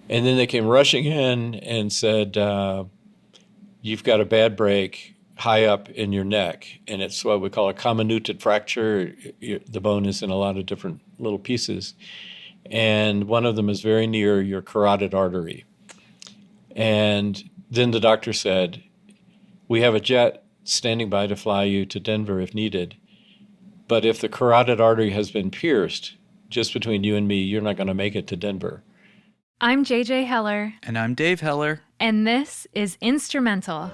And then they came rushing in and said, you've got a bad break high up in your neck. And it's what we call a comminuted fracture. The bone is in a lot of different little pieces. And one of them is very near your carotid artery. And then the doctor said, we have a jet standing by to fly you to Denver if needed. But if the carotid artery has been pierced, just between you and me, you're not going to make it to Denver. I'm JJ Heller. And I'm Dave Heller. And this is Instrumental.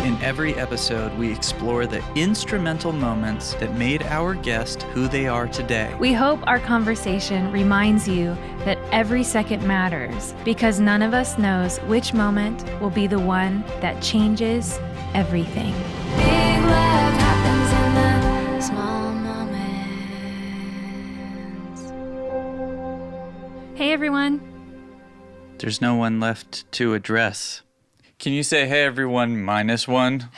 In every episode, we explore the instrumental moments that made our guest who they are today. We hope our conversation reminds you that every second matters, because none of us knows which moment will be the one that changes everything. Big love happens in the small moments. Hey, everyone. There's no one left to address. Can you say, hey, everyone, -1?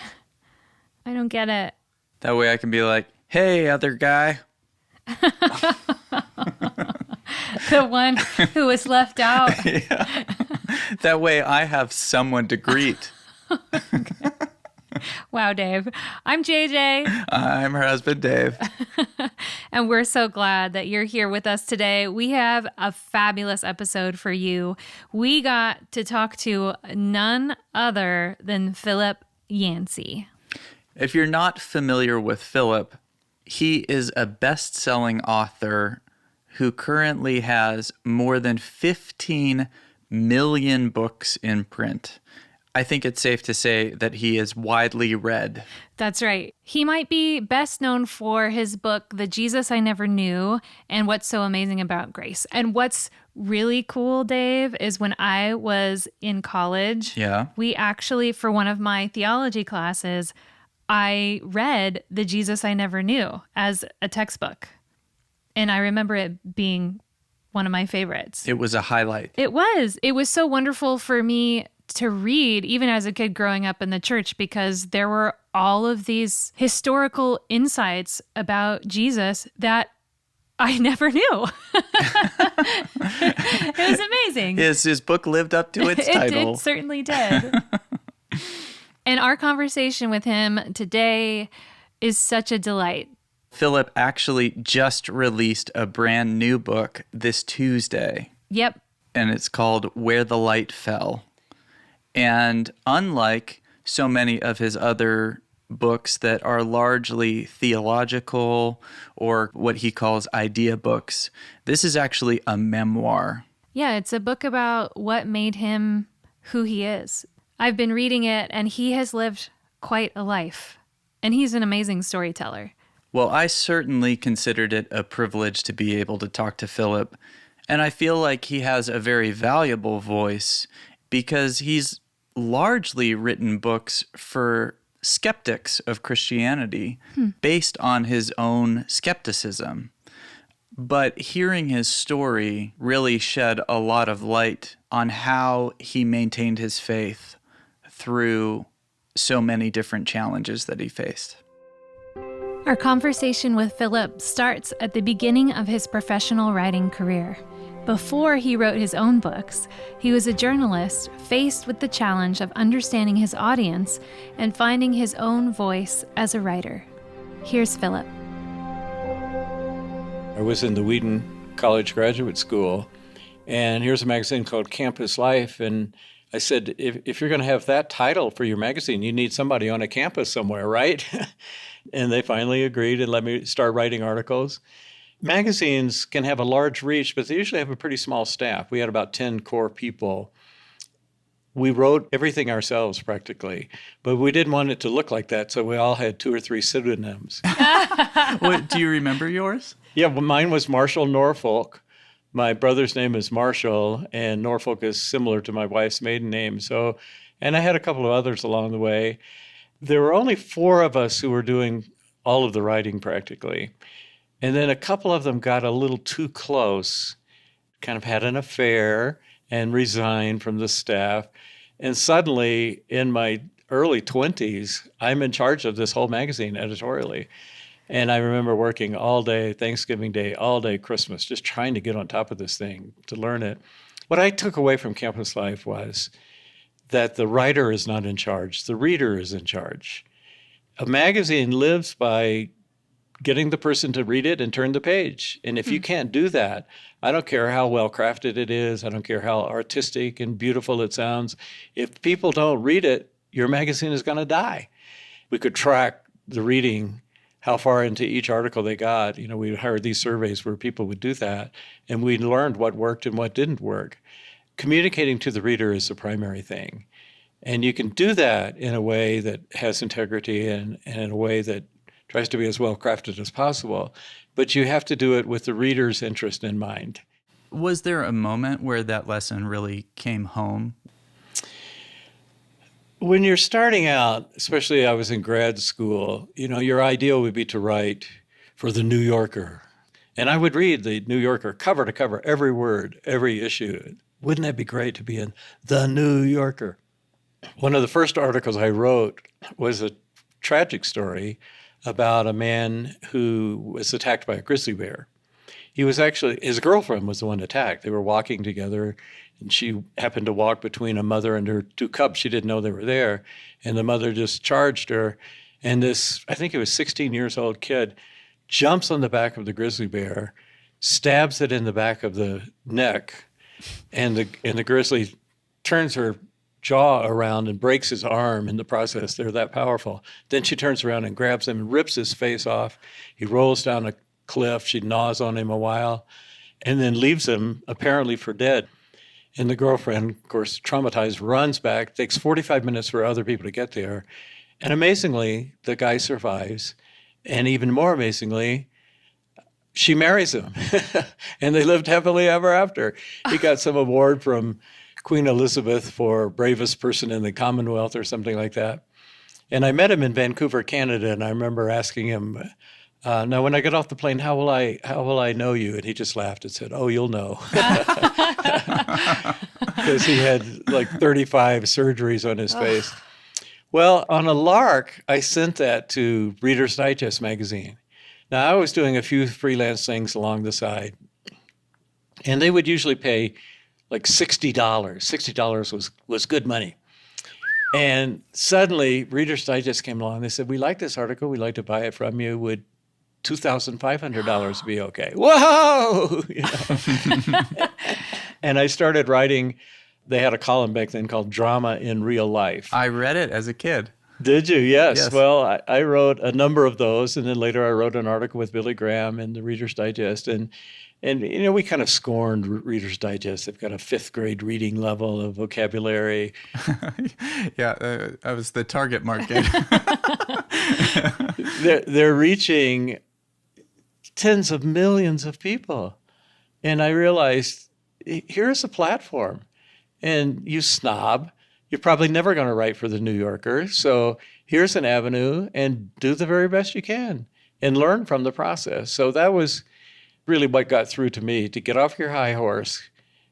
I don't get it. That way I can be like, hey, other guy. The one who was left out. Yeah. That way I have someone to greet. Okay. Wow, Dave. I'm JJ. I'm her husband, Dave. And we're so glad that you're here with us today. We have a fabulous episode for you. We got to talk to none other than Philip Yancey. If you're not familiar with Philip, he is a best-selling author who currently has more than 15 million books in print. I think it's safe to say that he is widely read. That's right. He might be best known for his book, The Jesus I Never Knew, and What's So Amazing About Grace. And what's really cool, Dave, is when I was in college, we actually, for one of my theology classes, I read The Jesus I Never Knew as a textbook. And I remember it being one of my favorites. It was a highlight. It was. It was so wonderful for me to read, even as a kid growing up in the church, because there were all of these historical insights about Jesus that I never knew. It was amazing. His book lived up to its title. It certainly did. And our conversation with him today is such a delight. Philip actually just released a brand new book this Tuesday. Yep. And it's called Where the Light Fell. And unlike so many of his other books that are largely theological or what he calls idea books, this is actually a memoir. Yeah, it's a book about what made him who he is. I've been reading it, and he has lived quite a life. And he's an amazing storyteller. Well, I certainly considered it a privilege to be able to talk to Philip. And I feel like he has a very valuable voice because he's largely written books for skeptics of Christianity based on his own skepticism. But hearing his story really shed a lot of light on how he maintained his faith through so many different challenges that he faced. Our conversation with Philip starts at the beginning of his professional writing career. Before he wrote his own books, he was a journalist faced with the challenge of understanding his audience and finding his own voice as a writer. Here's Philip. I was in the Wheaton College Graduate School, and here's a magazine called Campus Life, and I said, if you're going to have that title for your magazine, you need somebody on a campus somewhere, right? And they finally agreed and let me start writing articles. Magazines can have a large reach, but they usually have a pretty small staff. We had about 10 core people. We wrote everything ourselves practically, but we didn't want it to look like that, so we all had 2 or 3 pseudonyms. What, do you remember yours? Yeah, well, mine was Marshall Norfolk. My brother's name is Marshall, and Norfolk is similar to my wife's maiden name. So, and I had a couple of others along the way. There were only 4 of us who were doing all of the writing practically. And then a couple of them got a little too close, kind of had an affair and resigned from the staff. And suddenly, in my early 20s, I'm in charge of this whole magazine editorially. And I remember working all day, Thanksgiving Day, all day Christmas, just trying to get on top of this thing, to learn it. What I took away from campus life was that the writer is not in charge, the reader is in charge. A magazine lives by getting the person to read it and turn the page. And if you can't do that, I don't care how well crafted it is, I don't care how artistic and beautiful it sounds. If people don't read it, your magazine is going to die. We could track the reading, how far into each article they got. We hired these surveys where people would do that, and we learned what worked and what didn't work. Communicating to the reader is the primary thing. And you can do that in a way that has integrity and in a way that tries to be as well crafted as possible. But you have to do it with the reader's interest in mind. Was there a moment where that lesson really came home? When you're starting out, especially I was in grad school, your ideal would be to write for the New Yorker. And I would read the New Yorker cover to cover, every word, every issue. Wouldn't that be great to be in the New Yorker? One of the first articles I wrote was a tragic story about a man who was attacked by a grizzly bear. His girlfriend was the one attacked. They were walking together, and she happened to walk between a mother and her two cubs. She didn't know they were there, and the mother just charged her. And this, I think it was 16 years old kid, jumps on the back of the grizzly bear, stabs it in the back of the neck, and the grizzly turns her jaw around and breaks his arm in the process. They're that powerful. Then she turns around and grabs him and rips his face off. He rolls down a cliff. She gnaws on him a while and then leaves him apparently for dead. And the girlfriend, of course, traumatized, runs back, takes 45 minutes for other people to get there. And amazingly, the guy survives. And even more amazingly, she marries him. And they lived happily ever after. He got some award from Queen Elizabeth for bravest person in the Commonwealth or something like that. And I met him in Vancouver, Canada, and I remember asking him, now when I get off the plane, how will I know you? And he just laughed and said, oh, you'll know. Because he had like 35 surgeries on his face. Well, on a lark, I sent that to Reader's Digest magazine. Now, I was doing a few freelance things along the side, and they would usually pay like $60. $60 was good money. And suddenly, Reader's Digest came along. They said, we like this article. We'd like to buy it from you. Would $2,500 be okay? Whoa! And I started writing. They had a column back then called Drama in Real Life. I read it as a kid. Did you? Yes. Yes. Well, I wrote a number of those, and then later I wrote an article with Billy Graham in the Reader's Digest. And we kind of scorned Reader's Digest. They've got a fifth grade reading level of vocabulary. Yeah, I was the target market. They're reaching tens of millions of people. And I realized, here's a platform. And you snob, you're probably never going to write for the New Yorker. So here's an avenue, and do the very best you can and learn from the process. So that was really what got through to me, to get off your high horse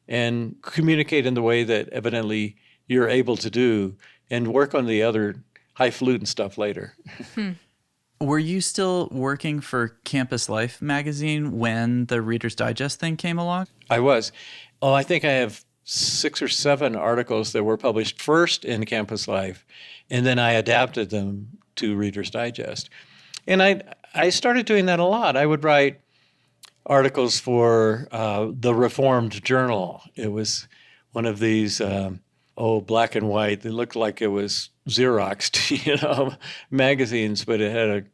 and communicate in the way that evidently you're able to do, and work on the other highfalutin stuff later. Were you still working for Campus Life magazine when the Reader's Digest thing came along? I was. I think I have 6 or 7 articles that were published first in Campus Life, and then I adapted them to Reader's Digest. And I started doing that a lot. I would write articles for the Reformed Journal. It was one of these black and white. They looked like it was Xeroxed, magazines, but it had a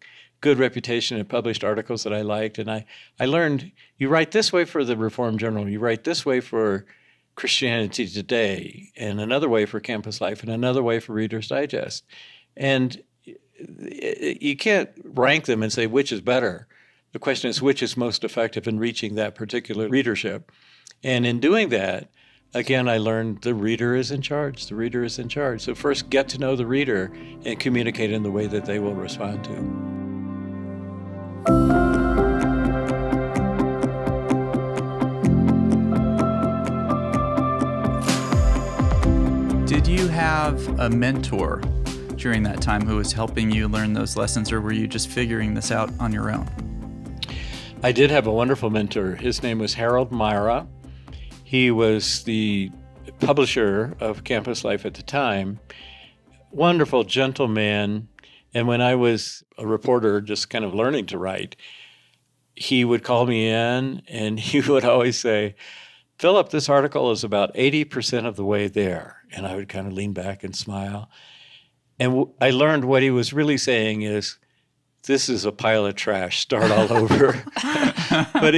good reputation. It published articles that I liked. And I learned, you write this way for the Reformed Journal, you write this way for Christianity Today, and another way for Campus Life, and another way for Reader's Digest. And you can't rank them and say which is better. The question is which is most effective in reaching that particular readership. And in doing that, again, I learned the reader is in charge. The reader is in charge. So first, get to know the reader and communicate in the way that they will respond to. Did you have a mentor during that time who was helping you learn those lessons, or were you just figuring this out on your own? I did have a wonderful mentor. His name was Harold Myra. He was the publisher of Campus Life at the time. Wonderful, gentle man. And when I was a reporter, just kind of learning to write, he would call me in and he would always say, Philip, this article is about 80% of the way there. And I would kind of lean back and smile. And I learned what he was really saying is, this is a pile of trash, start all over. But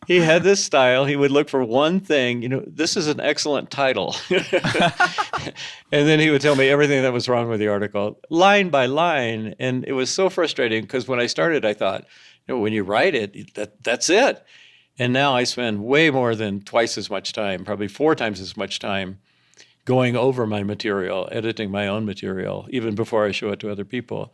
he had this style. He would look for one thing, this is an excellent title. And then he would tell me everything that was wrong with the article, line by line. And it was so frustrating because when I started, I thought, when you write it, that's it. And now I spend way more than twice as much time, probably 4 times as much time going over my material, editing my own material, even before I show it to other people.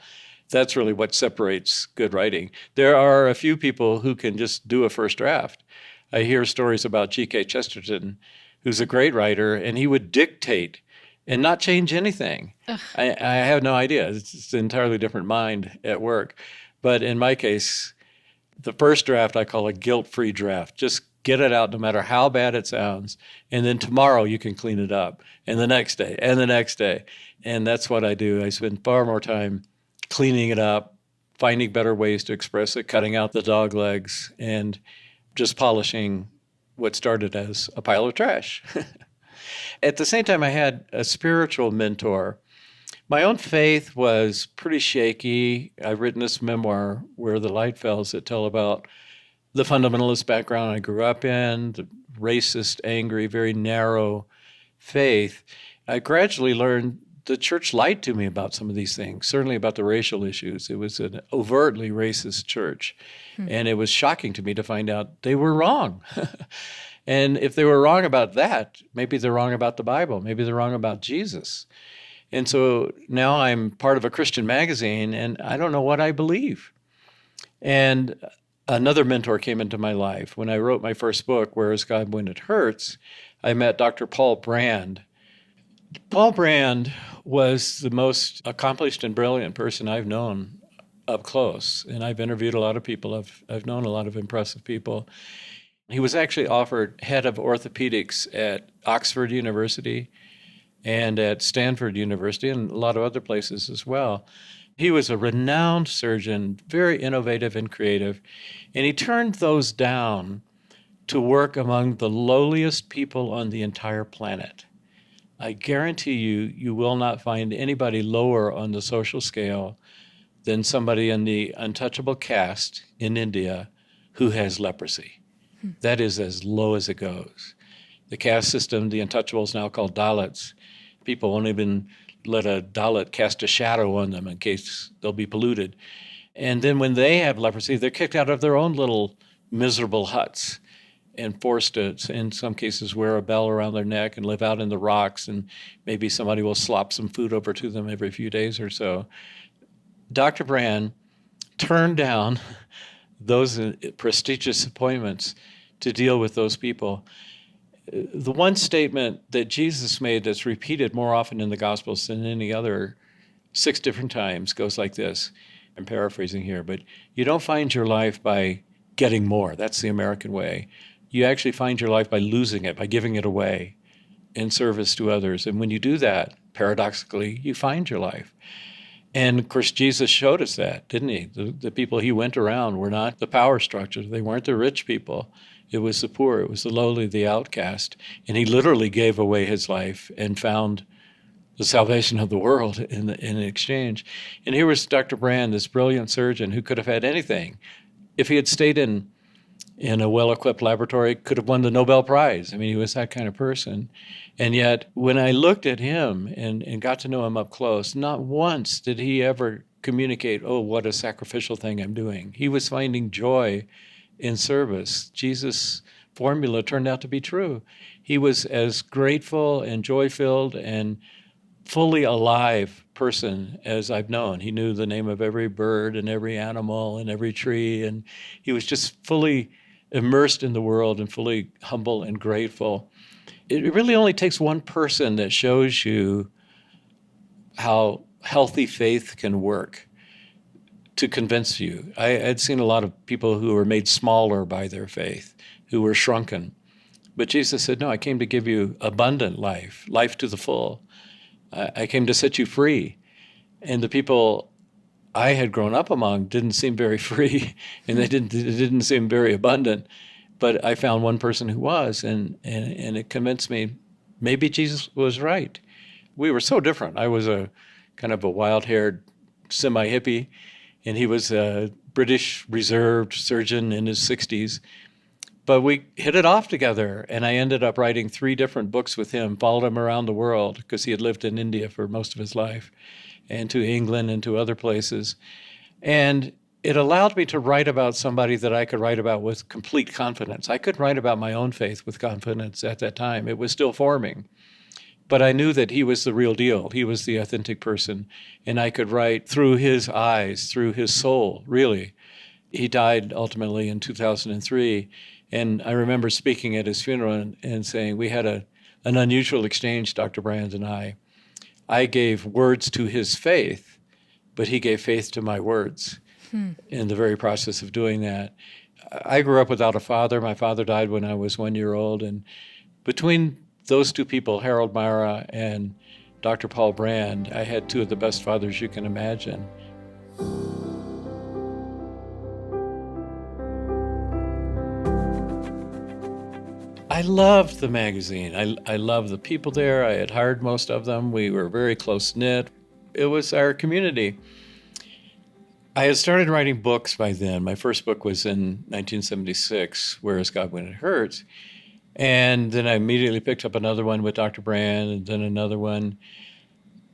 That's really what separates good writing. There are a few people who can just do a first draft. I hear stories about G.K. Chesterton, who's a great writer, and he would dictate and not change anything. I have no idea. It's an entirely different mind at work. But in my case, the first draft I call a guilt-free draft. Just get it out no matter how bad it sounds. And then tomorrow you can clean it up. And the next day, and the next day. And that's what I do. I spend far more time cleaning it up, finding better ways to express it, cutting out the dog legs, and just polishing what started as a pile of trash. At the same time, I had a spiritual mentor. My own faith was pretty shaky. I've written this memoir, Where the Light Falls, that tell about the fundamentalist background I grew up in, the racist, angry, very narrow faith. I gradually learned the church lied to me about some of these things, certainly about the racial issues. It was an overtly racist church. And it was shocking to me to find out they were wrong. And if they were wrong about that, maybe they're wrong about the Bible. Maybe they're wrong about Jesus. And so now I'm part of a Christian magazine, and I don't know what I believe. And another mentor came into my life. When I wrote my first book, Where is God When It Hurts, I met Dr. Paul Brand. Paul Brand was the most accomplished and brilliant person I've known up close. And I've interviewed a lot of people. I've known a lot of impressive people. He was actually offered head of orthopedics at Oxford University and at Stanford University and a lot of other places as well. He was a renowned surgeon, very innovative and creative, and he turned those down to work among the lowliest people on the entire planet. I guarantee you will not find anybody lower on the social scale than somebody in the untouchable caste in India who has leprosy. That is as low as it goes. The caste system, the untouchables, now called Dalits. People won't even let a Dalit cast a shadow on them in case they'll be polluted. And then when they have leprosy, they're kicked out of their own little miserable huts and forced to, in some cases, wear a bell around their neck and live out in the rocks, and maybe somebody will slop some food over to them every few days or so. Dr. Brand turned down those prestigious appointments to deal with those people. The one statement that Jesus made that's repeated more often in the Gospels than any other 6 different times goes like this. I'm paraphrasing here, but you don't find your life by getting more. That's the American way. You actually find your life by losing it, by giving it away in service to others. And when you do that, paradoxically, you find your life. And of course, Jesus showed us that, didn't he? The people he went around were not the power structure. They weren't the rich people. It was the poor. It was the lowly, the outcast. And he literally gave away his life and found the salvation of the world in exchange. And here was Dr. Brand, this brilliant surgeon who could have had anything. If he had stayed in a well-equipped laboratory, could have won the Nobel Prize. I mean, he was that kind of person. And yet, when I looked at him and got to know him up close, not once did he ever communicate, oh, what a sacrificial thing I'm doing. He was finding joy in service. Jesus' formula turned out to be true. He was as grateful and joy-filled and fully alive person as I've known. He knew the name of every bird and every animal and every tree, and he was just fully immersed in the world and fully humble and grateful. It really only takes one person that shows you how healthy faith can work to convince you. I'd seen a lot of people who were made smaller by their faith, who were shrunken. But Jesus said, no, I came to give you abundant life, life to the full. I came to set you free. And the people I had grown up among didn't seem very free, and they didn't seem very abundant. But I found one person who was, and it convinced me maybe Jesus was right. We were so different. I was a kind of a wild-haired semi-hippie, and he was a British reserved surgeon in his 60s. But we hit it off together, and I ended up writing 3 different books with him, followed him around the world because he had lived in India for most of his life, and to England and to other places. And it allowed me to write about somebody that I could write about with complete confidence. I could write about my own faith with confidence at that time. It was still forming. But I knew that he was the real deal. He was the authentic person. And I could write through his eyes, through his soul, really. He died ultimately in 2003. And I remember speaking at his funeral and saying, we had an unusual exchange, Dr. Brand and I. I gave words to his faith, but he gave faith to my words in the very process of doing that. I grew up without a father. My father died when I was 1 year old. And between those 2 people, Harold Myra and Dr. Paul Brand, I had 2 of the best fathers you can imagine. I loved the magazine. I loved the people there. I had hired most of them. We were very close-knit. It was our community. I had started writing books by then. My first book was in 1976, Where Is God When It Hurts? And then I immediately picked up another one with Dr. Brand, and then another one.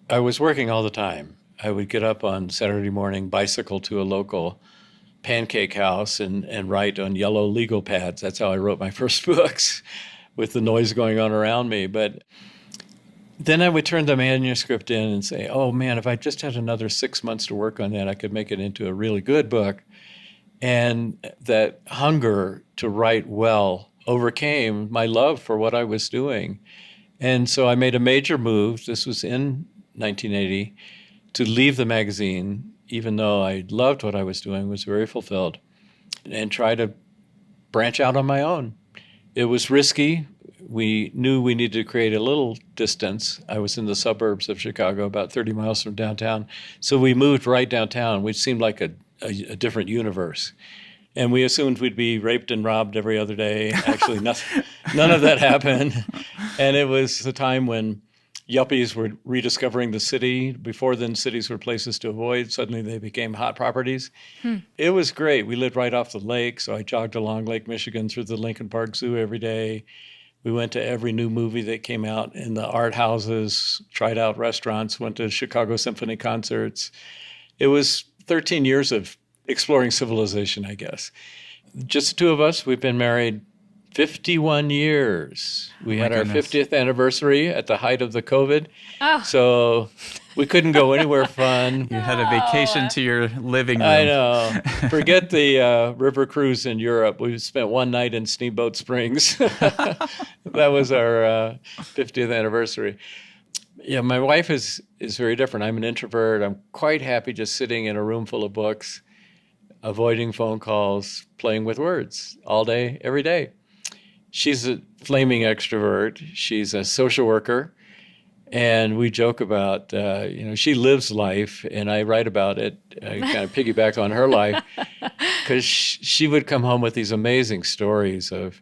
I was working all the time. I would get up on Saturday morning, bicycle to a local pancake house and write on yellow legal pads. That's how I wrote my first books, with the noise going on around me. But then I would turn the manuscript in and say, oh man, if I just had another 6 months to work on that, I could make it into a really good book. And that hunger to write well overcame my love for what I was doing. And so I made a major move. This was in 1980, to leave the magazine, even though I loved what I was doing, was very fulfilled, and try to branch out on my own. It was risky. We knew we needed to create a little distance. I was in the suburbs of Chicago, about 30 miles from downtown. So we moved right downtown, which seemed like a different universe. And we assumed we'd be raped and robbed every other day. Actually, none of that happened. And it was a time when yuppies were rediscovering the city. Before then, cities were places to avoid. Suddenly, they became hot properties. It was great. We lived right off the lake, so I jogged along Lake Michigan through the Lincoln Park Zoo every day. We went to every new movie that came out in the art houses, tried out restaurants, went to Chicago Symphony concerts. It was 13 years of exploring civilization, I guess. Just the 2 of us. We've been married 51 years. We had our 50th anniversary at the height of the COVID. Oh. So we couldn't go anywhere fun. You had a vacation to your living room. I know. Forget the river cruise in Europe. We spent one night in Steamboat Springs. That was our 50th anniversary. Yeah, my wife is very different. I'm an introvert. I'm quite happy just sitting in a room full of books, avoiding phone calls, playing with words all day, every day. She's a flaming extrovert. She's a social worker. And we joke about, she lives life, and I write about it. I kind of piggyback on her life, because she would come home with these amazing stories of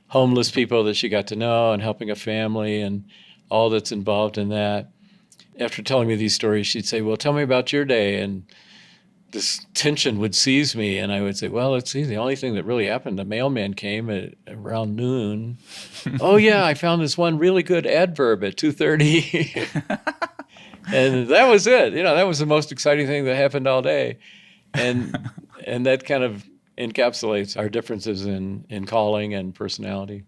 homeless people that she got to know and helping a family and all that's involved in that. After telling me these stories, she'd say, well, tell me about your day. And this tension would seize me, and I would say, well, let's see, the only thing that really happened, the mailman came at around noon. Oh, yeah, I found this one really good adverb at 2:30. And that was it. That was the most exciting thing that happened all day. And that kind of encapsulates our differences in calling and personality.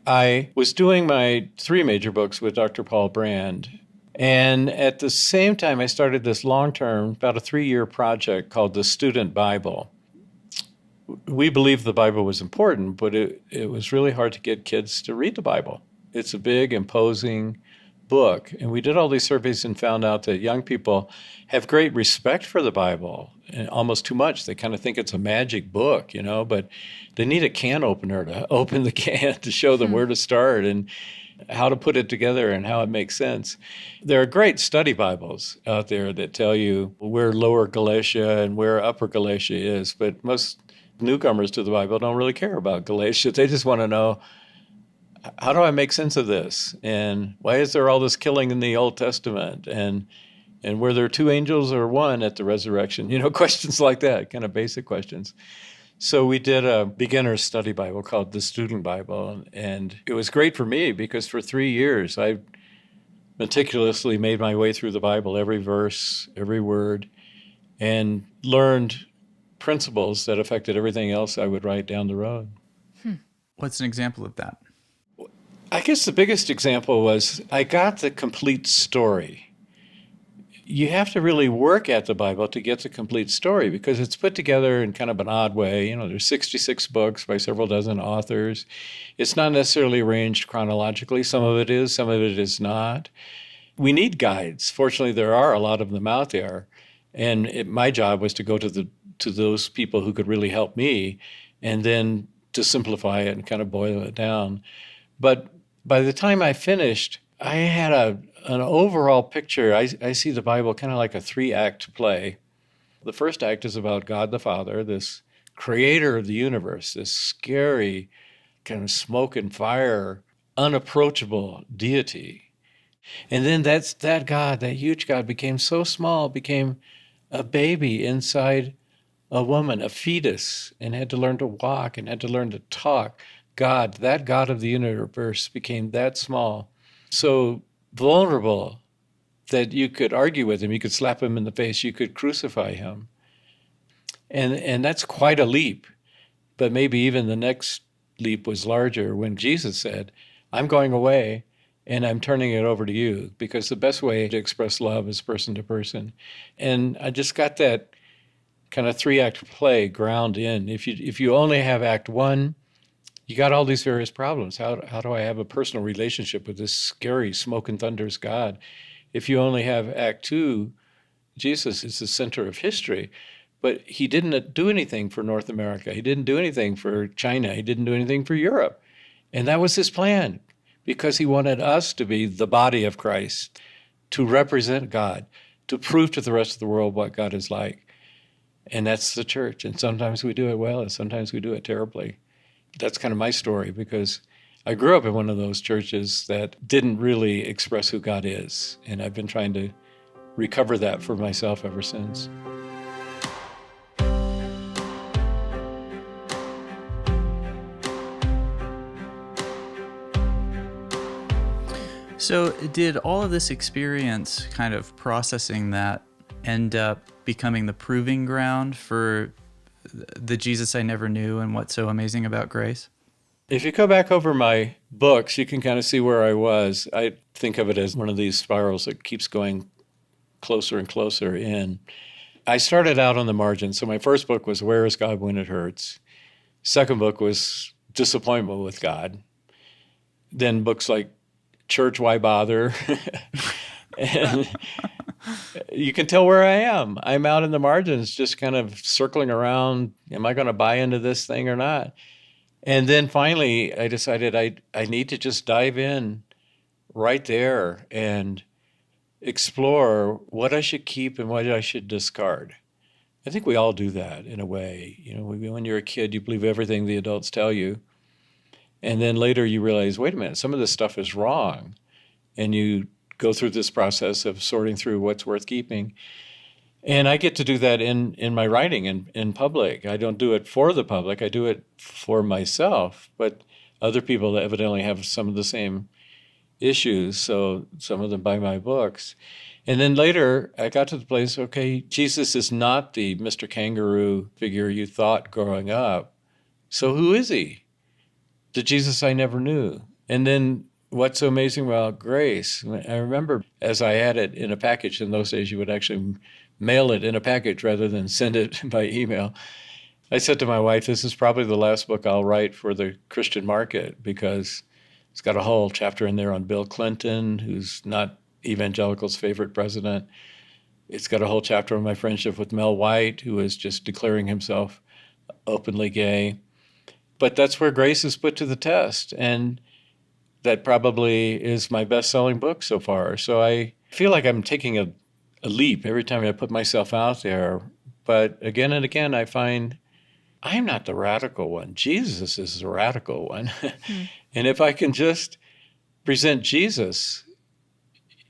I was doing my 3 major books with Dr. Paul Brand. And at the same time, I started this long-term, about a 3-year project called the Student Bible. We believed the Bible was important, but it was really hard to get kids to read the Bible. It's a big, imposing book. And we did all these surveys and found out that young people have great respect for the Bible, and almost too much. They kind of think it's a magic book, but they need a can opener to open the can to show them where to start and how to put it together and how it makes sense. There are great study Bibles out there that tell you where Lower Galatia and where Upper Galatia is, but most newcomers to the Bible don't really care about Galatia. They just want to know, how do I make sense of this? And why is there all this killing in the Old Testament? And were there two angels or one at the resurrection? Questions like that, kind of basic questions. So we did a beginner study Bible called the Student Bible. And it was great for me because for 3 years, I meticulously made my way through the Bible, every verse, every word, and learned principles that affected everything else I would write down the road. What's an example of that? I guess the biggest example was I got the complete story. You have to really work at the Bible to get the complete story because it's put together in kind of an odd way. There's 66 books by several dozen authors. It's not necessarily arranged chronologically. Some of it is, some of it is not. We need guides. Fortunately, there are a lot of them out there. And my job was to go to those people who could really help me and then to simplify it and kind of boil it down. But by the time I finished, I had an overall picture. I see the Bible kind of like a 3-act play. The first act is about God the Father, this creator of the universe, this scary kind of smoke and fire, unapproachable deity. And then that God, that huge God, became so small, became a baby inside a woman, a fetus, and had to learn to walk and had to learn to talk. God, that God of the universe, became that small, so vulnerable that you could argue with him, you could slap him in the face, you could crucify him. And that's quite a leap. But maybe even the next leap was larger when Jesus said, I'm going away and I'm turning it over to you, because the best way to express love is person to person. And I just got that kind of 3-act play ground in. If you only have act 1, you got all these various problems. How do I have a personal relationship with this scary smoke and thunders God? If you only have act 2, Jesus is the center of history, but he didn't do anything for North America. He didn't do anything for China. He didn't do anything for Europe. And that was his plan, because he wanted us to be the body of Christ, to represent God, to prove to the rest of the world what God is like. And that's the church. And sometimes we do it well, and sometimes we do it terribly. That's kind of my story, because I grew up in one of those churches that didn't really express who God is. And I've been trying to recover that for myself ever since. So did all of this experience, kind of processing that, end up becoming the proving ground for the Jesus I Never Knew and What's So Amazing About Grace? If you go back over my books, you can kind of see where I was. I think of it as one of these spirals that keeps going closer and closer in. I started out on the margins. So my first book was Where is God When It Hurts? Second book was Disappointment with God. Then books like Church, Why Bother? And you can tell where I am. I'm out in the margins, just kind of circling around. Am I going to buy into this thing or not? And then finally, I decided I need to just dive in right there and explore what I should keep and what I should discard. I think we all do that in a way. When you're a kid, you believe everything the adults tell you. And then later you realize, wait a minute, some of this stuff is wrong. And you go through this process of sorting through what's worth keeping. And I get to do that in my writing in public. I don't do it for the public. I do it for myself. But other people evidently have some of the same issues, so some of them buy my books. And then later, I got to the place, okay, Jesus is not the Mr. Kangaroo figure you thought growing up. So who is he? The Jesus I never knew. And then what's so amazing about grace? I remember as I had it in a package, in those days you would actually mail it in a package rather than send it by email. I said to my wife, this is probably the last book I'll write for the Christian market, because It's got a whole chapter in there on Bill Clinton, who's not evangelicals' favorite president. It's got a whole chapter on my friendship with Mel White, who is just declaring himself openly gay. But that's where grace is put to the test. And that probably is my best-selling book so far. So I feel like I'm taking a leap every time I put myself out there. But again and again, I find I'm not the radical one. Jesus is the radical one. And if I can just present Jesus,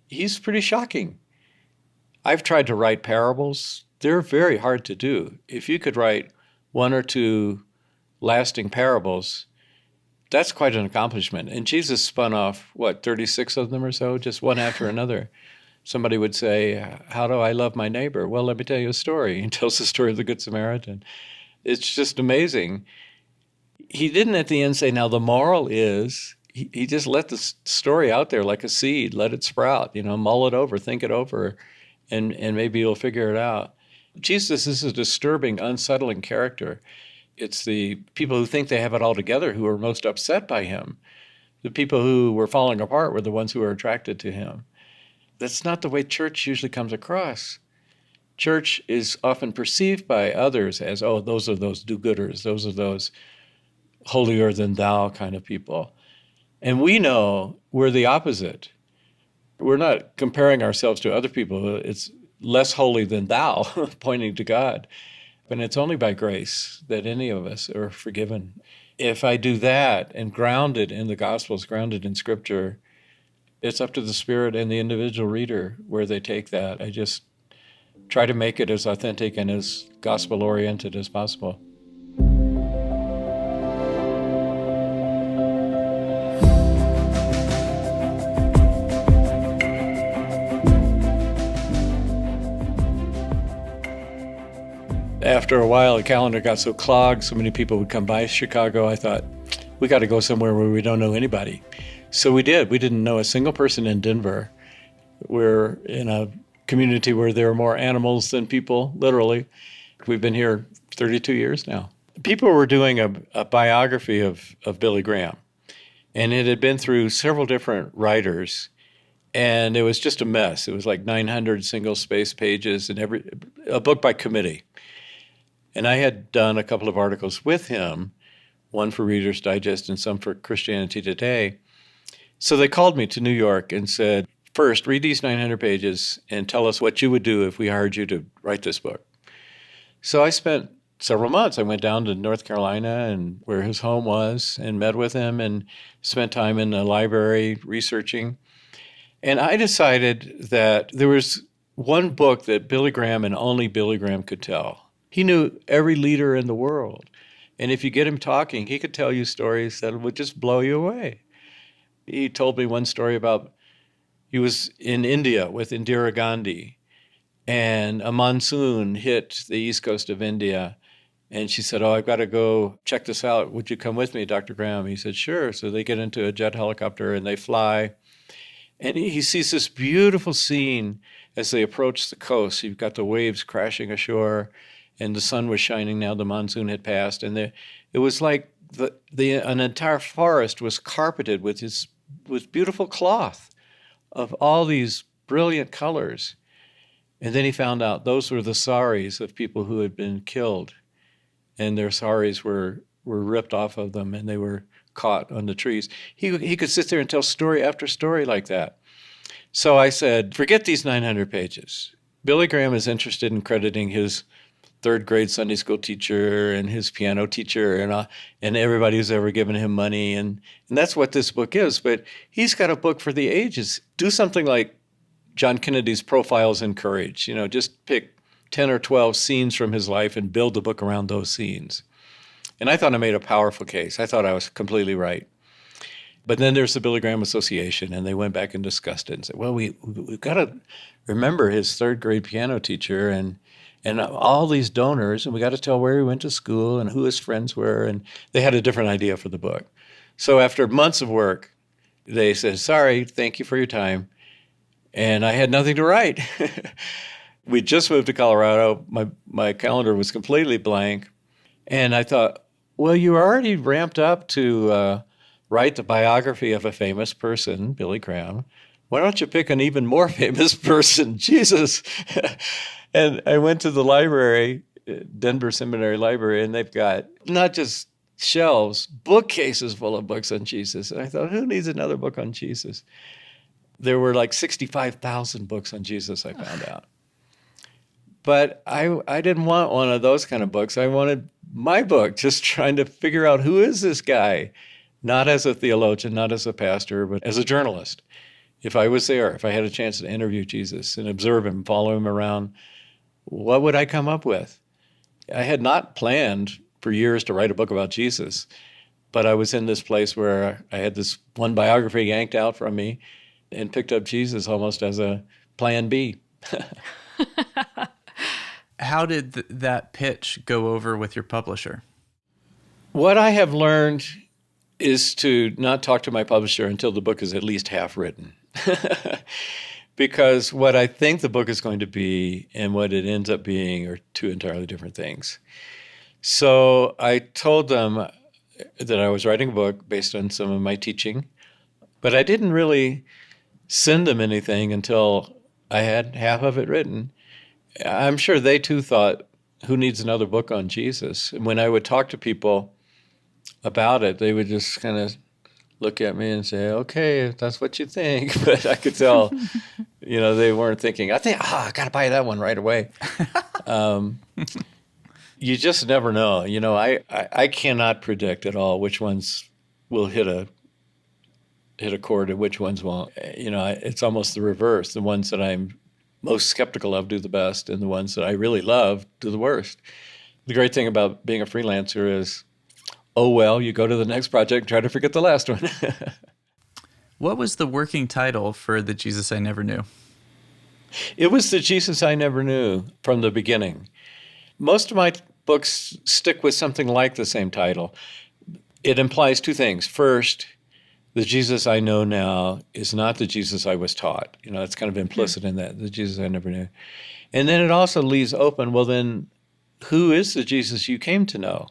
he's pretty shocking. I've tried to write parables. They're very hard to do. If you could write one or two lasting parables, that's quite an accomplishment. And Jesus spun off, 36 of them or so, just one after another. Somebody would say, how do I love my neighbor? Well, let me tell you a story. He tells the story of the Good Samaritan. It's just amazing. He didn't at the end say, now the moral is, he just let the story out there like a seed, let it sprout, mull it over, think it over, and maybe you'll figure it out. Jesus is a disturbing, unsettling character. It's the people who think they have it all together who are most upset by him. The people who were falling apart were the ones who were attracted to him. That's not the way church usually comes across. Church is often perceived by others as, oh, those are those do-gooders, those are those holier than thou kind of people. And we know we're the opposite. We're not comparing ourselves to other people. It's less holy than thou, pointing to God. And it's only by grace that any of us are forgiven. If I do that and ground it in the Gospels, grounded in Scripture, it's up to the Spirit and the individual reader where they take that. I just try to make it as authentic and as gospel-oriented as possible. After a while, the calendar got so clogged, so many people would come by Chicago, I thought, we got to go somewhere where we don't know anybody. So we did. We didn't know a single person in Denver. We're in a community where there are more animals than people, literally. We've been here 32 years now. People were doing a biography of Billy Graham, and it had been through several different writers, and it was just a mess. It was like 900 single-space pages, and a book by committee. And I had done a couple of articles with him, one for Reader's Digest and some for Christianity Today. So they called me to New York and said, first, read these 900 pages and tell us what you would do if we hired you to write this book. So I spent several months. I went down to North Carolina and where his home was and met with him and spent time in the library researching. And I decided that there was one book that Billy Graham and only Billy Graham could tell. He knew every leader in the world. And if you get him talking, he could tell you stories that would just blow you away. He told me one story about he was in India with Indira Gandhi, and a monsoon hit the east coast of India. And she said, I've got to go check this out. Would you come with me, Dr. Graham? He said, sure. So they get into a jet helicopter and they fly. And he sees this beautiful scene as they approach the coast. You've got the waves crashing ashore, and the sun was shining now. The monsoon had passed. And it was like an entire forest was carpeted with beautiful cloth of all these brilliant colors. And then he found out those were the saris of people who had been killed. And their saris were ripped off of them, and they were caught on the trees. He could sit there and tell story after story like that. So I said, forget these 900 pages. Billy Graham is interested in crediting his third grade Sunday school teacher and his piano teacher and everybody who's ever given him money. And that's what this book is. But he's got a book for the ages. Do something like John Kennedy's Profiles in Courage. Just pick 10 or 12 scenes from his life and build the book around those scenes. And I thought I made a powerful case. I thought I was completely right. But then there's the Billy Graham Association, and they went back and discussed it and said, well, we've got to remember his third grade piano teacher and all these donors, and we got to tell where he went to school and who his friends were. And they had a different idea for the book. So after months of work, they said, sorry, thank you for your time. And I had nothing to write. We just moved to Colorado. My calendar was completely blank. And I thought, well, you were already ramped up to write the biography of a famous person, Billy Graham. Why don't you pick an even more famous person, Jesus? And I went to the library, Denver Seminary Library, and they've got not just shelves, bookcases full of books on Jesus. And I thought, who needs another book on Jesus? There were like 65,000 books on Jesus, I found out. But I didn't want one of those kind of books. I wanted my book, just trying to figure out who is this guy, not as a theologian, not as a pastor, but as a journalist. If I was there, if I had a chance to interview Jesus and observe him, follow him around, what would I come up with? I had not planned for years to write a book about Jesus, but I was in this place where I had this one biography yanked out from me and picked up Jesus almost as a plan B. How did that pitch go over with your publisher? What I have learned is to not talk to my publisher until the book is at least half written. Because what I think the book is going to be and what it ends up being are two entirely different things. So I told them that I was writing a book based on some of my teaching, but I didn't really send them anything until I had half of it written. I'm sure they too thought, who needs another book on Jesus? And when I would talk to people about it, they would just kind of look at me and say, okay, if that's what you think. But I could tell, they weren't thinking, I got to buy that one right away. You just never know. I cannot predict at all which ones will hit a chord and which ones won't. It's almost the reverse. The ones that I'm most skeptical of do the best, and the ones that I really love do the worst. The great thing about being a freelancer is, you go to the next project and try to forget the last one. What was the working title for The Jesus I Never Knew? It was The Jesus I Never Knew from the beginning. Most of my books stick with something like the same title. It implies two things. First, the Jesus I know now is not the Jesus I was taught. It's kind of implicit in that, the Jesus I never knew. And then it also leaves open, well, then, who is the Jesus you came to know?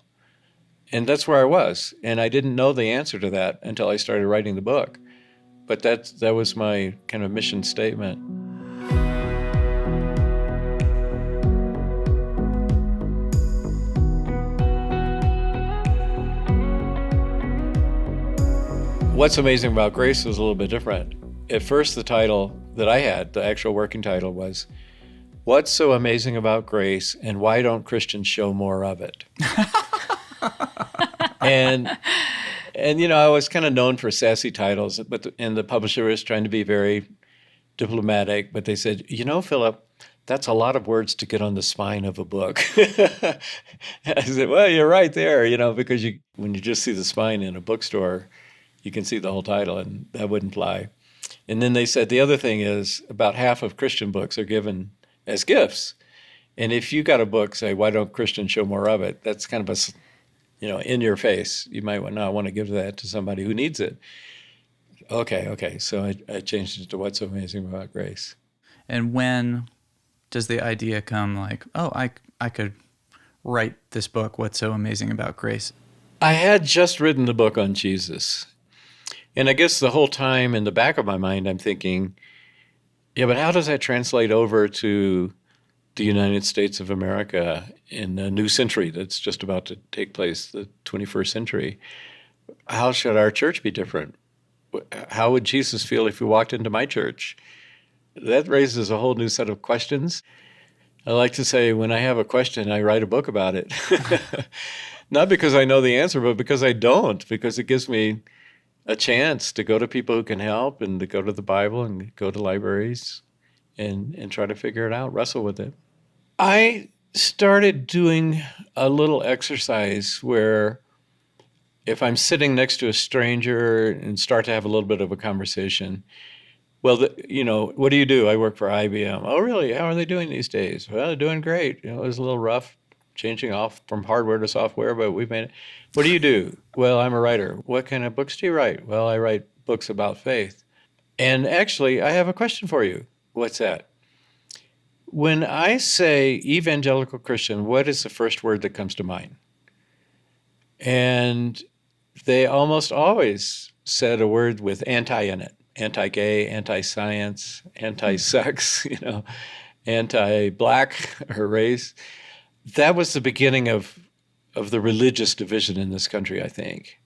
And that's where I was. And I didn't know the answer to that until I started writing the book. But that was my kind of mission statement. What's Amazing About Grace was a little bit different. At first, the title that I had, the actual working title, was What's So Amazing About Grace and Why Don't Christians Show More of It? And I was kind of known for sassy titles, and the publisher was trying to be very diplomatic, but they said, Philip, that's a lot of words to get on the spine of a book. I said, well, you're right there, because when you just see the spine in a bookstore, you can see the whole title, and that wouldn't fly. And then they said the other thing is about half of Christian books are given as gifts. And if you got a book, say, why don't Christians show more of it? That's kind of in your face. You might not want to give that to somebody who needs it. Okay. So I changed it to What's So Amazing About Grace. And when does the idea come like, I could write this book, What's So Amazing About Grace? I had just written the book on Jesus. And I guess the whole time in the back of my mind, I'm thinking, but how does that translate over to the United States of America in a new century that's just about to take place, the 21st century? How should our church be different? How would Jesus feel if he walked into my church? That raises a whole new set of questions. I like to say when I have a question, I write a book about it. Not because I know the answer, but because I don't, because it gives me a chance to go to people who can help and to go to the Bible and go to libraries and try to figure it out, wrestle with it. I started doing a little exercise where if I'm sitting next to a stranger and start to have a little bit of a conversation, what do you do? I work for IBM. Oh, really? How are they doing these days? Well, they're doing great. It was a little rough changing off from hardware to software, but we've made it. What do you do? Well, I'm a writer. What kind of books do you write? Well, I write books about faith. And actually, I have a question for you. What's that? When I say evangelical Christian, what is the first word that comes to mind? And they almost always said a word with anti in it, anti-gay, anti-science, anti-sex, anti-black or race. That was the beginning of the religious division in this country, I think.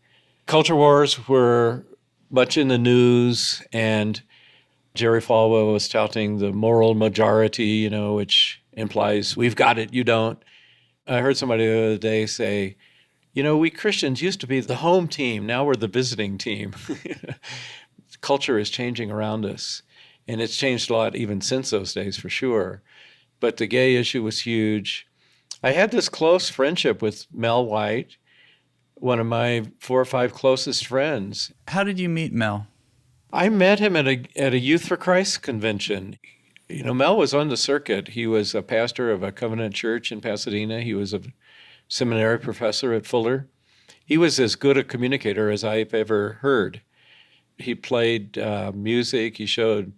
Culture wars were much in the news, and Jerry Falwell was touting the moral majority, which implies we've got it, you don't. I heard somebody the other day say, we Christians used to be the home team. Now we're the visiting team. Culture is changing around us, and it's changed a lot even since those days, for sure. But the gay issue was huge. I had this close friendship with Mel White, one of my 4 or 5 closest friends. How did you meet Mel? I met him at a Youth for Christ convention. Mel was on the circuit. He was a pastor of a Covenant church in Pasadena. He was a seminary professor at Fuller. He was as good a communicator as I've ever heard. He played music. He showed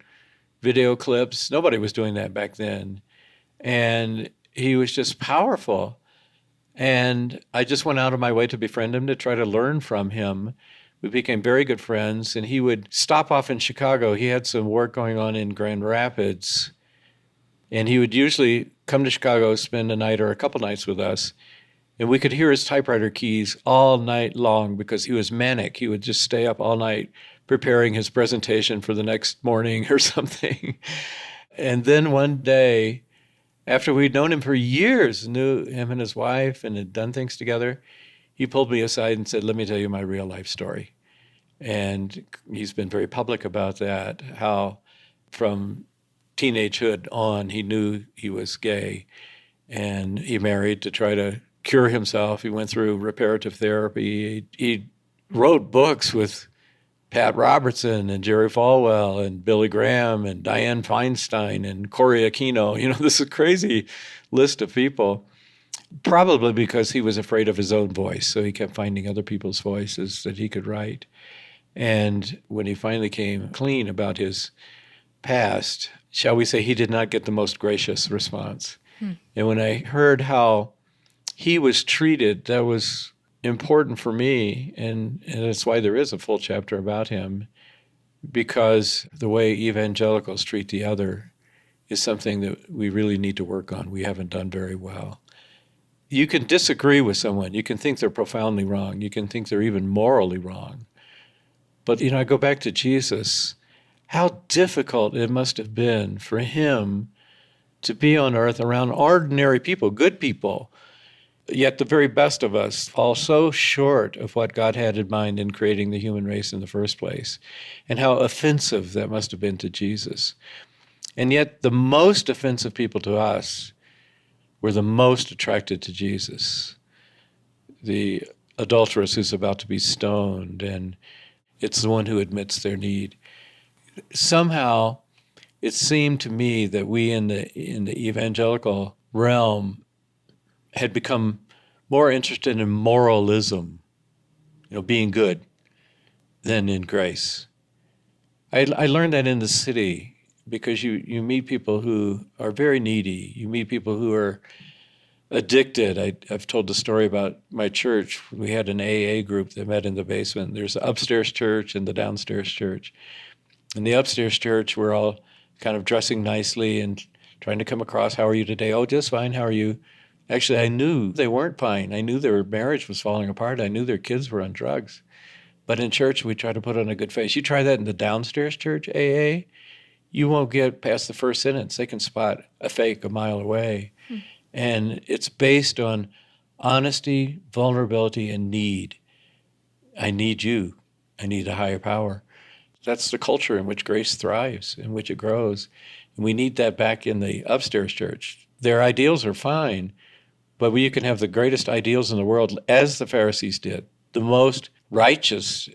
video clips. Nobody was doing that back then. And he was just powerful. And I just went out of my way to befriend him, to try to learn from him. We became very good friends, and he would stop off in Chicago. He had some work going on in Grand Rapids, and he would usually come to Chicago, spend a night or a couple nights with us, and we could hear his typewriter keys all night long because he was manic. He would just stay up all night preparing his presentation for the next morning or something. And then one day, after we'd known him for years, knew him and his wife and had done things together, he pulled me aside and said, "Let me tell you my real life story." And he's been very public about that, how from teenagehood on, he knew he was gay, and he married to try to cure himself. He went through reparative therapy. He wrote books with Pat Robertson and Jerry Falwell and Billy Graham and Dianne Feinstein and Cory Aquino. This is a crazy list of people, probably because he was afraid of his own voice. So he kept finding other people's voices that he could write. And when he finally came clean about his past, shall we say, he did not get the most gracious response. And when I heard how he was treated, that was important for me, and that's why there is a full chapter about him, because the way evangelicals treat the other is something that we really need to work on. We haven't done very well. You can disagree with someone. You can think they're profoundly wrong. You can think they're even morally wrong. But, I go back to Jesus. How difficult it must have been for him to be on earth around ordinary people, good people. Yet the very best of us fall so short of what God had in mind in creating the human race in the first place, and how offensive that must have been to Jesus. And yet the most offensive people to us were the most attracted to Jesus. The adulteress who's about to be stoned, and it's the one who admits their need. Somehow it seemed to me that we in the evangelical realm had become more interested in moralism, being good, than in grace. I learned that in the city because you meet people who are very needy. You meet people who are addicted. I've told the story about my church. We had an AA group that met in the basement. There's the upstairs church and the downstairs church. In the upstairs church, we're all kind of dressing nicely and trying to come across, "How are you today?" "Oh, just fine. How are you?" Actually, I knew they weren't fine. I knew their marriage was falling apart. I knew their kids were on drugs. But in church, we try to put on a good face. You try that in the downstairs church, AA, you won't get past the first sentence. They can spot a fake a mile away. And it's based on honesty, vulnerability, and need. I need you. I need a higher power. That's the culture in which grace thrives, in which it grows. And we need that back in the upstairs church. Their ideals are fine, but you can have the greatest ideals in the world, as the Pharisees did, the most righteous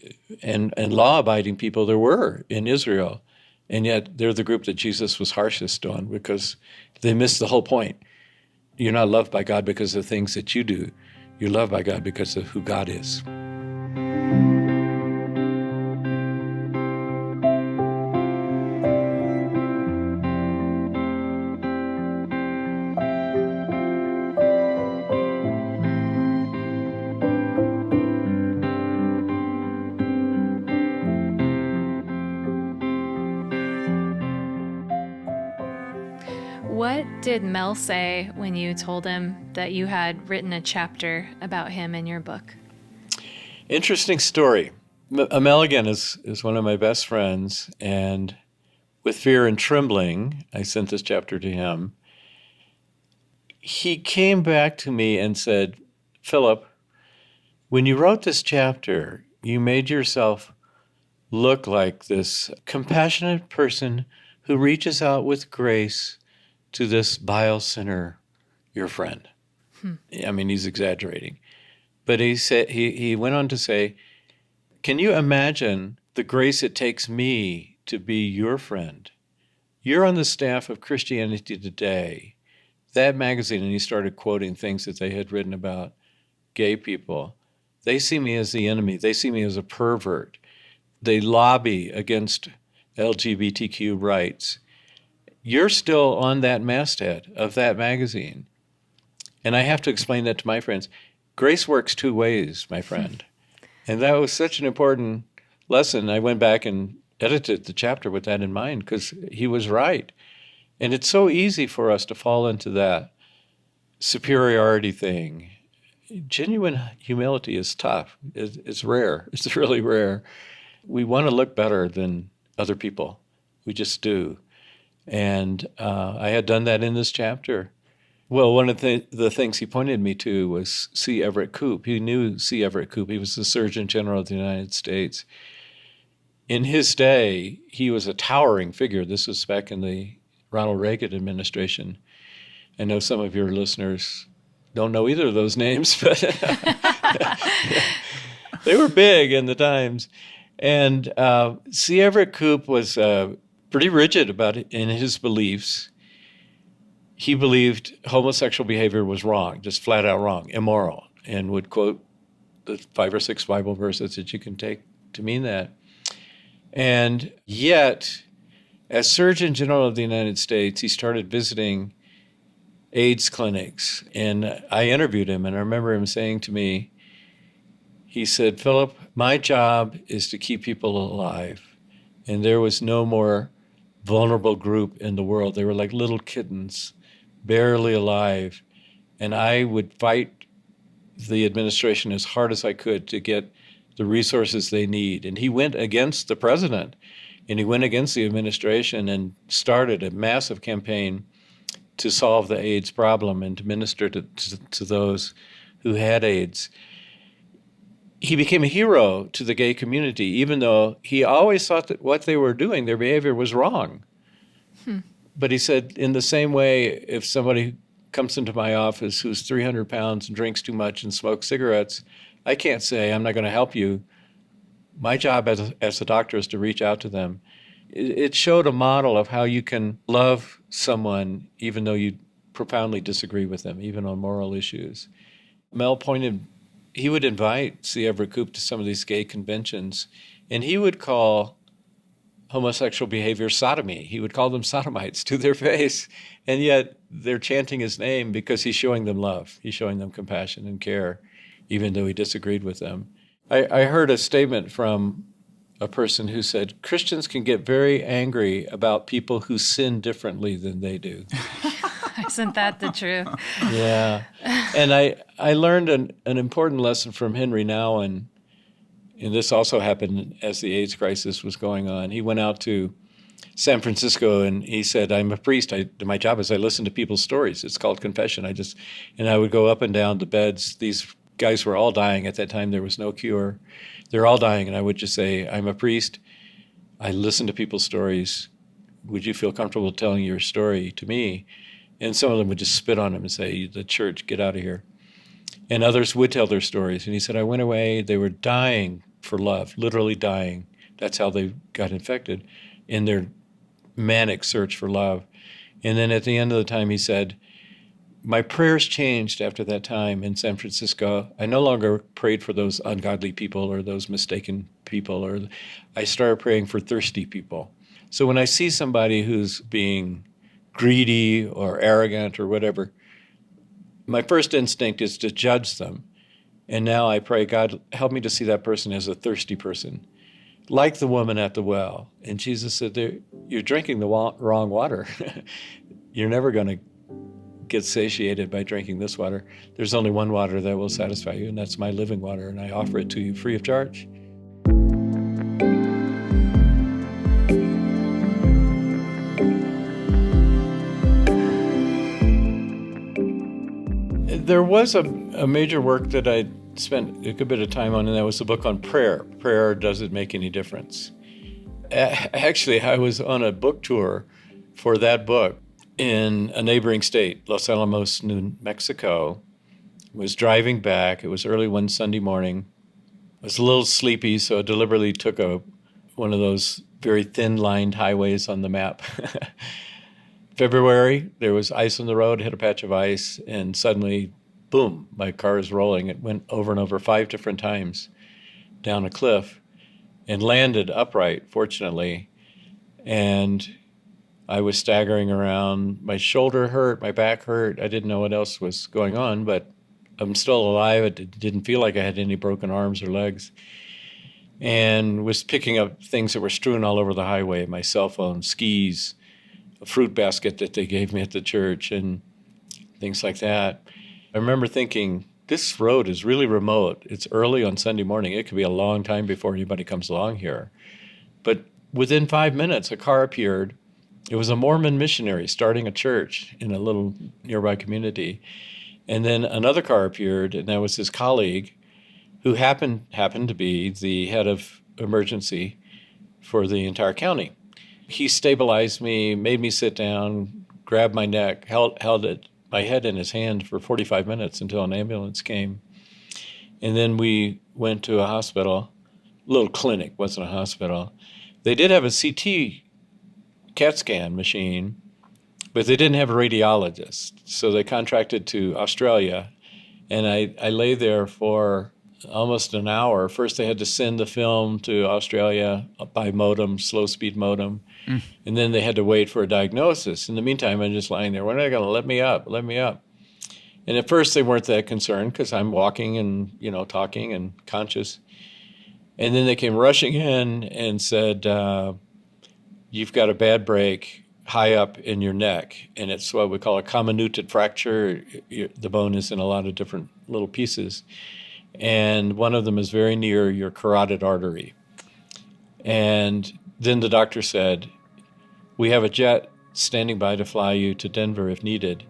and law-abiding people there were in Israel. And yet they're the group that Jesus was harshest on because they missed the whole point. You're not loved by God because of things that you do. You're loved by God because of who God is. What did Mel say when you told him that you had written a chapter about him in your book? Interesting story. Mel, again, is one of my best friends, and with fear and trembling, I sent this chapter to him. He came back to me and said, Philip, when you wrote this chapter, you made yourself look like this compassionate person who reaches out with grace to this vile sinner, your friend. I mean, he's exaggerating. But he went on to say, can you imagine the grace it takes me to be your friend? You're on the staff of Christianity Today, that magazine, and he started quoting things that they had written about gay people. They see me as the enemy. They see me as a pervert. They lobby against LGBTQ rights. You're still on that masthead of that magazine. And I have to explain that to my friends. Grace works two ways, my friend. And that was such an important lesson. I went back and edited the chapter with that in mind because he was right. And it's so easy for us to fall into that superiority thing. Genuine humility is tough. It's rare. It's really rare. We want to look better than other people. We just do. And I had done that in this chapter. Well, one of the things he pointed me to was C. Everett Koop. He knew C. Everett Koop. He was the Surgeon General of the United States. In his day, he was a towering figure. This was back in the Ronald Reagan administration. I know some of your listeners don't know either of those names, but they were big in the times. And C. Everett Koop was pretty rigid about it in his beliefs. He believed homosexual behavior was wrong, just flat out wrong, immoral, and would quote the 5 or 6 Bible verses that you can take to mean that. And yet, as Surgeon General of the United States, he started visiting AIDS clinics. And I interviewed him, and I remember him saying to me, he said, Philip, my job is to keep people alive. And there was no more vulnerable group in the world. They were like little kittens, barely alive. And I would fight the administration as hard as I could to get the resources they need. And he went against the president, and he went against the administration and started a massive campaign to solve the AIDS problem and to minister to those who had AIDS. He became a hero to the gay community, even though he always thought that what they were doing, their behavior was wrong. But he said, in the same way, if somebody comes into my office who's 300 pounds and drinks too much and smokes cigarettes, I can't say, I'm not going to help you. My job as a doctor is to reach out to them. It showed a model of how you can love someone even though you profoundly disagree with them, even on moral issues. Mel he would invite C. Everett Koop to some of these gay conventions, and he would call homosexual behavior sodomy. He would call them sodomites to their face, and yet they're chanting his name because he's showing them love. He's showing them compassion and care, even though he disagreed with them. I heard a statement from a person who said, Christians can get very angry about people who sin differently than they do. Isn't that the truth? Yeah. And I learned an important lesson from Henry Nouwen, and this also happened as the AIDS crisis was going on. He went out to San Francisco and he said, I'm a priest. My job is I listen to people's stories. It's called confession. And I would go up and down the beds. These guys were all dying at that time. There was no cure. They're all dying. And I would just say, I'm a priest. I listen to people's stories. Would you feel comfortable telling your story to me? And some of them would just spit on him and say, the church, get out of here. And others would tell their stories. And he said, I went away. They were dying for love, literally dying. That's how they got infected, in their manic search for love. And then at the end of the time, he said, my prayers changed after that time in San Francisco. I no longer prayed for those ungodly people or those mistaken people, or I started praying for thirsty people. So when I see somebody who's being greedy or arrogant or whatever, my first instinct is to judge them. And now I pray, God, help me to see that person as a thirsty person, like the woman at the well. And Jesus said, you're drinking the wrong water. you're never going to get satiated by drinking this water. There's only one water that will satisfy you, and that's my living water, and I offer it to you free of charge. There was a major work that I spent a good bit of time on, and that was a book on prayer. Prayer, does it make any difference? Actually, I was on a book tour for that book in a neighboring state, Los Alamos, New Mexico. I was driving back. It was early one Sunday morning. I was a little sleepy, so I deliberately took one of those very thin-lined highways on the map. February, there was ice on the road, hit a patch of ice, and suddenly, boom, my car is rolling. It went over and over 5 different times down a cliff and landed upright, fortunately. And I was staggering around. My shoulder hurt, my back hurt. I didn't know what else was going on, but I'm still alive. It didn't feel like I had any broken arms or legs. And was picking up things that were strewn all over the highway, my cell phone, skis, a fruit basket that they gave me at the church, and things like that. I remember thinking, this road is really remote. It's early on Sunday morning. It could be a long time before anybody comes along here. But within 5 minutes, a car appeared. It was a Mormon missionary starting a church in a little nearby community. And then another car appeared, and that was his colleague, who happened to be the head of emergency for the entire county. He stabilized me, made me sit down, grabbed my neck, held my head in his hand for 45 minutes until an ambulance came. And then we went to a hospital, a little clinic, wasn't a hospital. They did have a CT CAT scan machine, but they didn't have a radiologist. So they contracted to Australia, and I lay there for almost an hour. First, they had to send the film to Australia by modem, slow-speed modem, and then they had to wait for a diagnosis. In the meantime, I'm just lying there. When are they going to let me up? Let me up. And at first, they weren't that concerned because I'm walking and, talking and conscious. And then they came rushing in and said, you've got a bad break high up in your neck, and it's what we call a comminuted fracture. The bone is in a lot of different little pieces. And one of them is very near your carotid artery. And then the doctor said, we have a jet standing by to fly you to Denver if needed.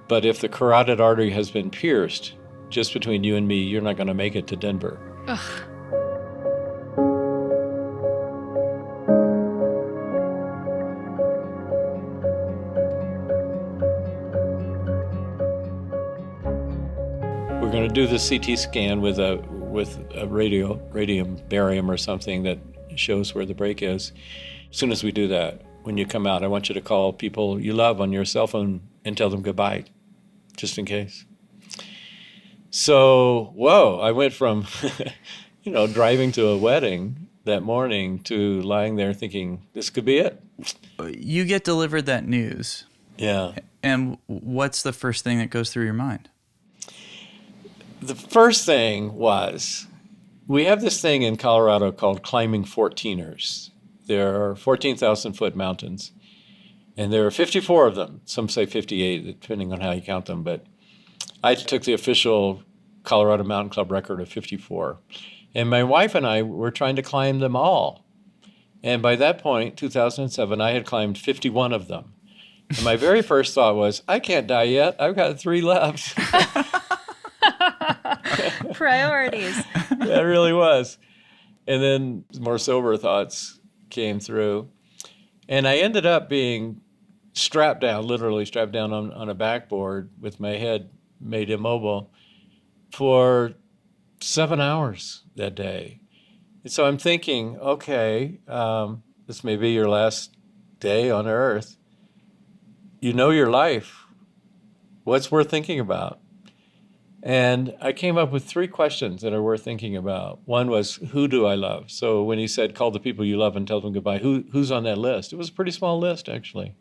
But if the carotid artery has been pierced, just between you and me, you're not going to make it to Denver. Ugh. We're going to do the CT scan with a radium barium or something that shows where the break is. As soon as we do that, when you come out, I want you to call people you love on your cell phone and tell them goodbye, just in case. So, I went from, driving to a wedding that morning to lying there thinking, this could be it. You get delivered that news. Yeah. And what's the first thing that goes through your mind? The first thing was, we have this thing in Colorado called climbing 14ers. There are 14,000-foot mountains, and there are 54 of them. Some say 58, depending on how you count them. But I took the official Colorado Mountain Club record of 54. And my wife and I were trying to climb them all. And by that point, 2007, I had climbed 51 of them. And my very first thought was, I can't die yet. I've got 3 left. Priorities. That really was. And then more sober thoughts came through. And I ended up being strapped down, literally strapped down on a backboard with my head made immobile for 7 hours that day. And so I'm thinking, okay, this may be your last day on Earth. You know your life. What's worth thinking about? And I came up with 3 questions that are worth thinking about. One was, who do I love? So when he said, call the people you love and tell them goodbye, who's on that list? It was a pretty small list, actually.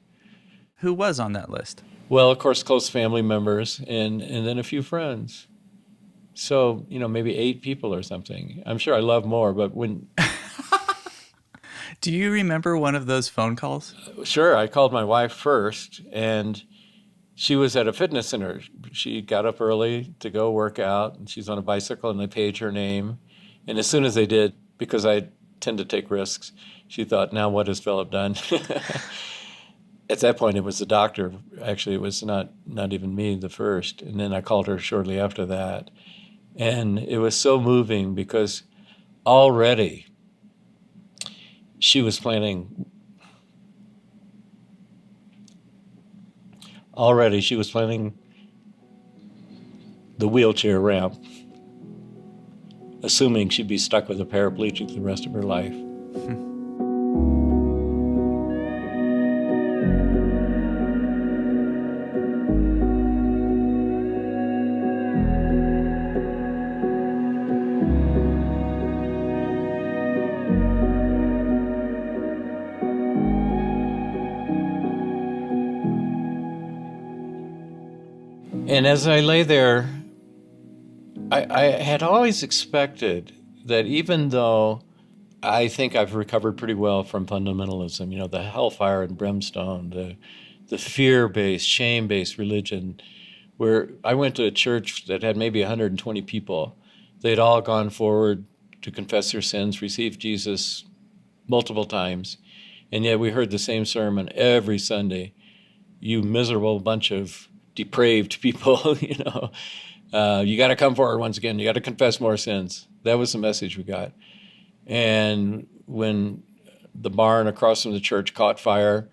Who was on that list? Well, of course, close family members and then a few friends. So, maybe 8 people or something. I'm sure I love more, but when... Do you remember one of those phone calls? Sure, I called my wife first, and she was at a fitness center. She got up early to go work out, and she's on a bicycle, and they paged her name. And as soon as they did, because I tend to take risks, she thought, now what has Philip done? At that point, it was the doctor. Actually, it was not even me, the first. And then I called her shortly after that. And it was so moving because already she was planning the wheelchair ramp, assuming she'd be stuck with a paraplegic the rest of her life. And as I lay there, I had always expected that even though I think I've recovered pretty well from fundamentalism, the hellfire and brimstone, the fear-based, shame-based religion, where I went to a church that had maybe 120 people. They'd all gone forward to confess their sins, receive Jesus multiple times, and yet we heard the same sermon every Sunday. You miserable bunch of depraved people, you got to come forward once again. You got to confess more sins. That was the message we got. And when the barn across from the church caught fire,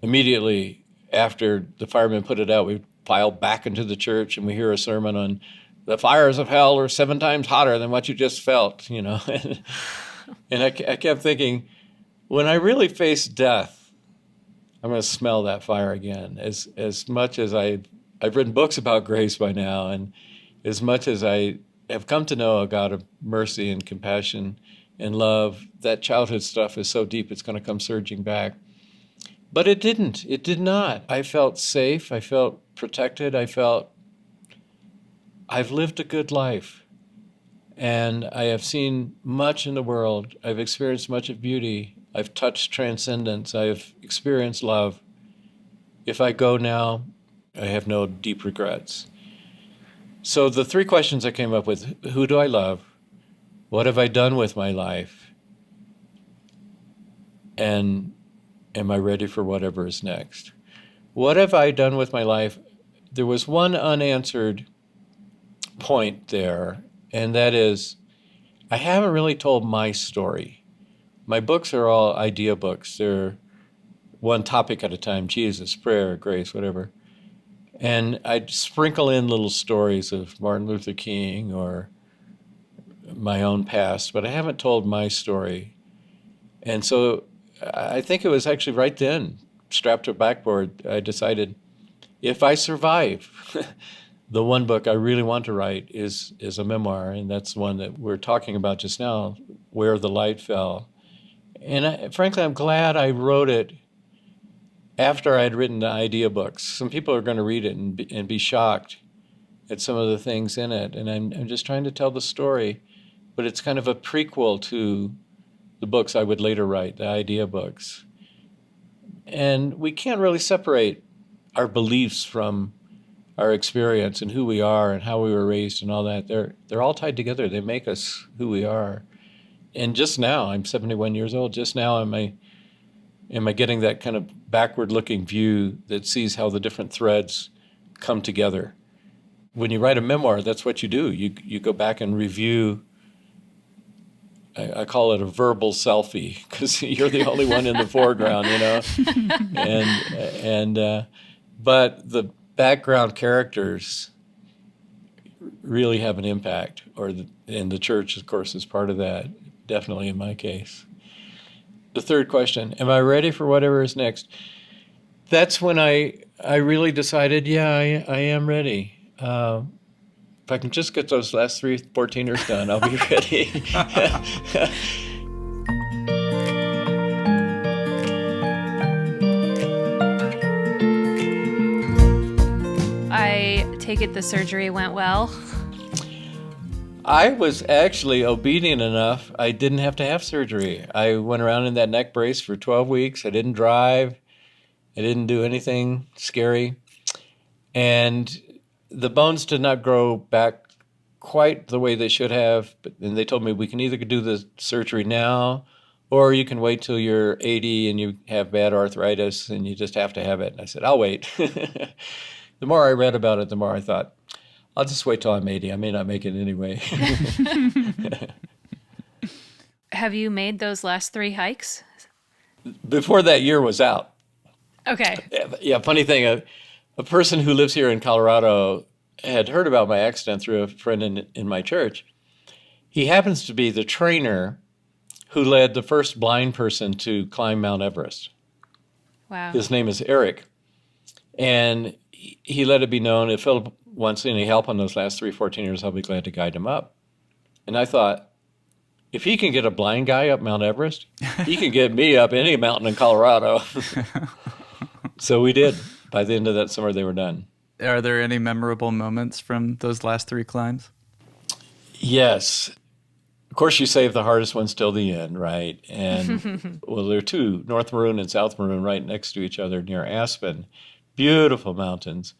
immediately after the firemen put it out, we filed back into the church and we hear a sermon on the fires of hell are 7 times hotter than what you just felt, And I kept thinking, when I really face death, I'm going to smell that fire again. As much as I've written books about grace by now, and as much as I have come to know a God of mercy and compassion and love, that childhood stuff is so deep it's going to come surging back. But it didn't. It did not. I felt safe. I felt protected. I felt I've lived a good life. And I have seen much in the world. I've experienced much of beauty. I've touched transcendence. I've experienced love. If I go now, I have no deep regrets. So the 3 questions I came up with: who do I love? What have I done with my life? And am I ready for whatever is next? What have I done with my life? There was one unanswered point there, and that is, I haven't really told my story. My books are all idea books. They're one topic at a time: Jesus, prayer, grace, whatever. And I'd sprinkle in little stories of Martin Luther King or my own past, but I haven't told my story. And so I think it was actually right then, strapped to a backboard, I decided, if I survive, the one book I really want to write is a memoir, and that's the one that we're talking about just now, Where the Light Fell. And frankly, I'm glad I wrote it after I'd written the idea books. Some people are going to read it and be shocked at some of the things in it. And I'm just trying to tell the story, but it's kind of a prequel to the books I would later write, the idea books. And we can't really separate our beliefs from our experience and who we are and how we were raised and all that. They're all tied together. They make us who we are. And just now, I'm 71 years old, just now am I getting that kind of backward-looking view that sees how the different threads come together. When you write a memoir, that's what you do. You go back and review. I call it a verbal selfie, because you're the only one in the foreground, but the background characters really have an impact, and the church, of course, is part of that, definitely in my case. The 3rd question, am I ready for whatever is next? That's when I really decided, I am ready. If I can just get those last 3 14ers done, I'll be ready. I take it the surgery went well? I was actually obedient enough. I didn't have to have surgery. I went around in that neck brace for 12 weeks. I didn't drive. I didn't do anything scary. And the bones did not grow back quite the way they should have. And they told me we can either do the surgery now or you can wait till you're 80 and you have bad arthritis and you just have to have it. And I said, I'll wait. The more I read about it, the more I thought, I'll just wait till I'm 80. I may not make it anyway. Have you made those last 3 hikes? Before that year was out. Okay. Yeah, funny thing, a person who lives here in Colorado had heard about my accident through a friend in my church. He happens to be the trainer who led the first blind person to climb Mount Everest. Wow. His name is Eric. And he let it be known if Philip wants any help on those last 14 years, I'll be glad to guide him up. And I thought, if he can get a blind guy up Mount Everest, he can get me up any mountain in Colorado. So we did. By the end of that summer, they were done. Are there any memorable moments from those last 3 climbs? Yes. Of course, you save the hardest ones till the end, right? And well, there are 2, North Maroon and South Maroon, right next to each other near Aspen. Beautiful mountains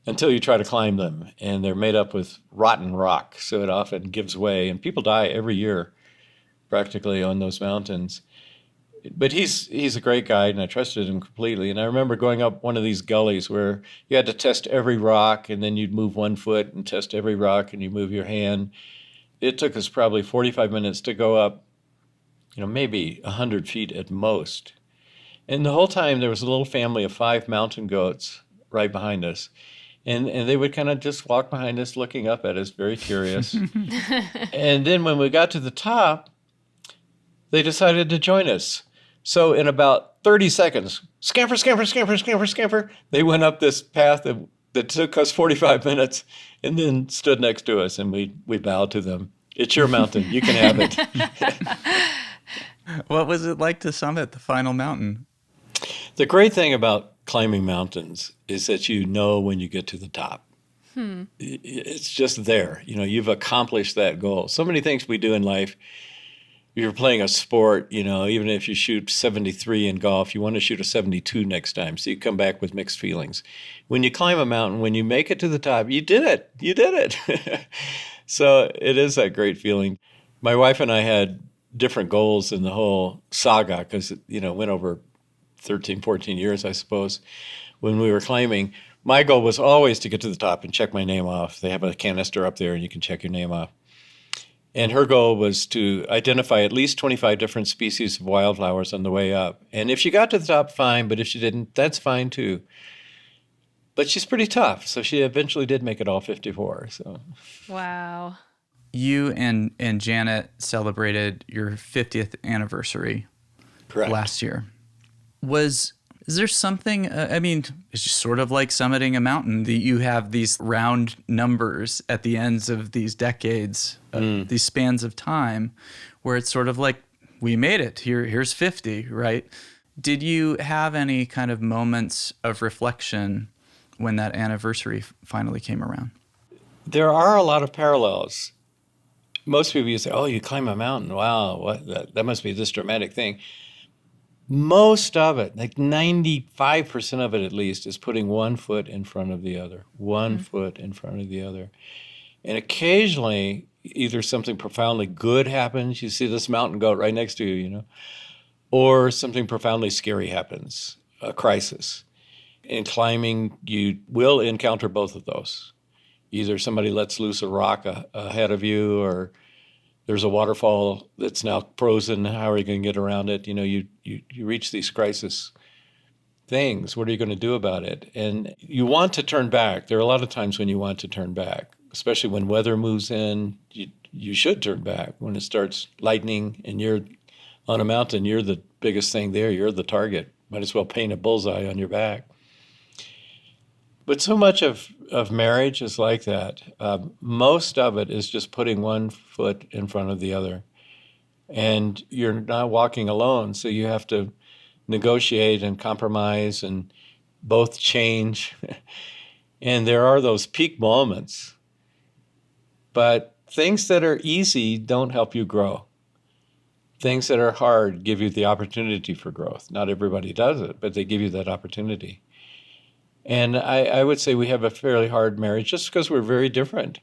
until you try to climb them. And they're made up with rotten rock, so it often gives way. And people die every year practically on those mountains. But he's a great guide, and I trusted him completely. And I remember going up one of these gullies where you had to test every rock, and then you'd move one foot and test every rock, and you move your hand. It took us probably 45 minutes to go up, maybe 100 feet at most. And the whole time there was a little family of 5 mountain goats right behind us. And they would kind of just walk behind us looking up at us, very curious. And then when we got to the top, they decided to join us. So in about 30 seconds, scamper, scamper, scamper, scamper, scamper, they went up this path that took us 45 minutes and then stood next to us, and we bowed to them. It's your mountain. You can have it. What was it like to summit the final mountain? The great thing about climbing mountains is that you know when you get to the top. It's just there. You've accomplished that goal. So many things we do in life. If you're playing a sport, even if you shoot 73 in golf, you want to shoot a 72 next time. So you come back with mixed feelings. When you climb a mountain, when you make it to the top, you did it. You did it. So it is that great feeling. My wife and I had different goals in the whole saga because it, went over 13, 14 years, I suppose, when we were climbing. My goal was always to get to the top and check my name off. They have a canister up there and you can check your name off. And her goal was to identify at least 25 different species of wildflowers on the way up. And if she got to the top, fine, but if she didn't, that's fine too. But she's pretty tough, so she eventually did make it all 54. So, wow. You and Janet celebrated your 50th anniversary correct. Last year. Is there something, it's just sort of like summiting a mountain, that you have these round numbers at the ends of these decades, these spans of time, where it's sort of like, we made it, here's 50, right? Did you have any kind of moments of reflection when that anniversary finally came around? There are a lot of parallels. Most people you say, oh, you climb a mountain, wow, that must be this dramatic thing. Most of it, like 95% of it at least, is putting one foot in front of the other, one foot in front of the other. And occasionally, either something profoundly good happens, you see this mountain goat right next to you, or something profoundly scary happens, a crisis. In climbing, you will encounter both of those. Either somebody lets loose a rock ahead of you, or there's a waterfall that's now frozen. How are you going to get around it? You reach these crisis things. What are you going to do about it? And you want to turn back. There are a lot of times when you want to turn back, especially when weather moves in. You should turn back. When it starts lightning and you're on a mountain, you're the biggest thing there. You're the target. Might as well paint a bullseye on your back. But so much of marriage is like that. Most of it is just putting one foot in front of the other. And you're not walking alone, so you have to negotiate and compromise and both change. And there are those peak moments. But things that are easy don't help you grow. Things that are hard give you the opportunity for growth. Not everybody does it, but they give you that opportunity. And I would say we have a fairly hard marriage just because we're very different.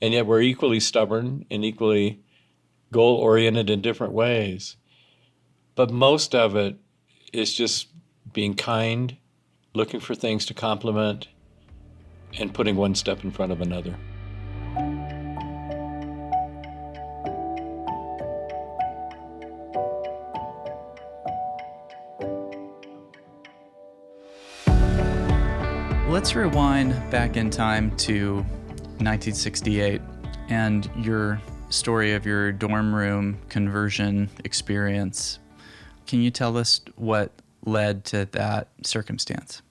And yet we're equally stubborn and equally goal-oriented in different ways. But most of it is just being kind, looking for things to complement, and putting one step in front of another. Let's rewind back in time to 1968 and your story of your dorm room conversion experience. Can you tell us what led to that circumstance?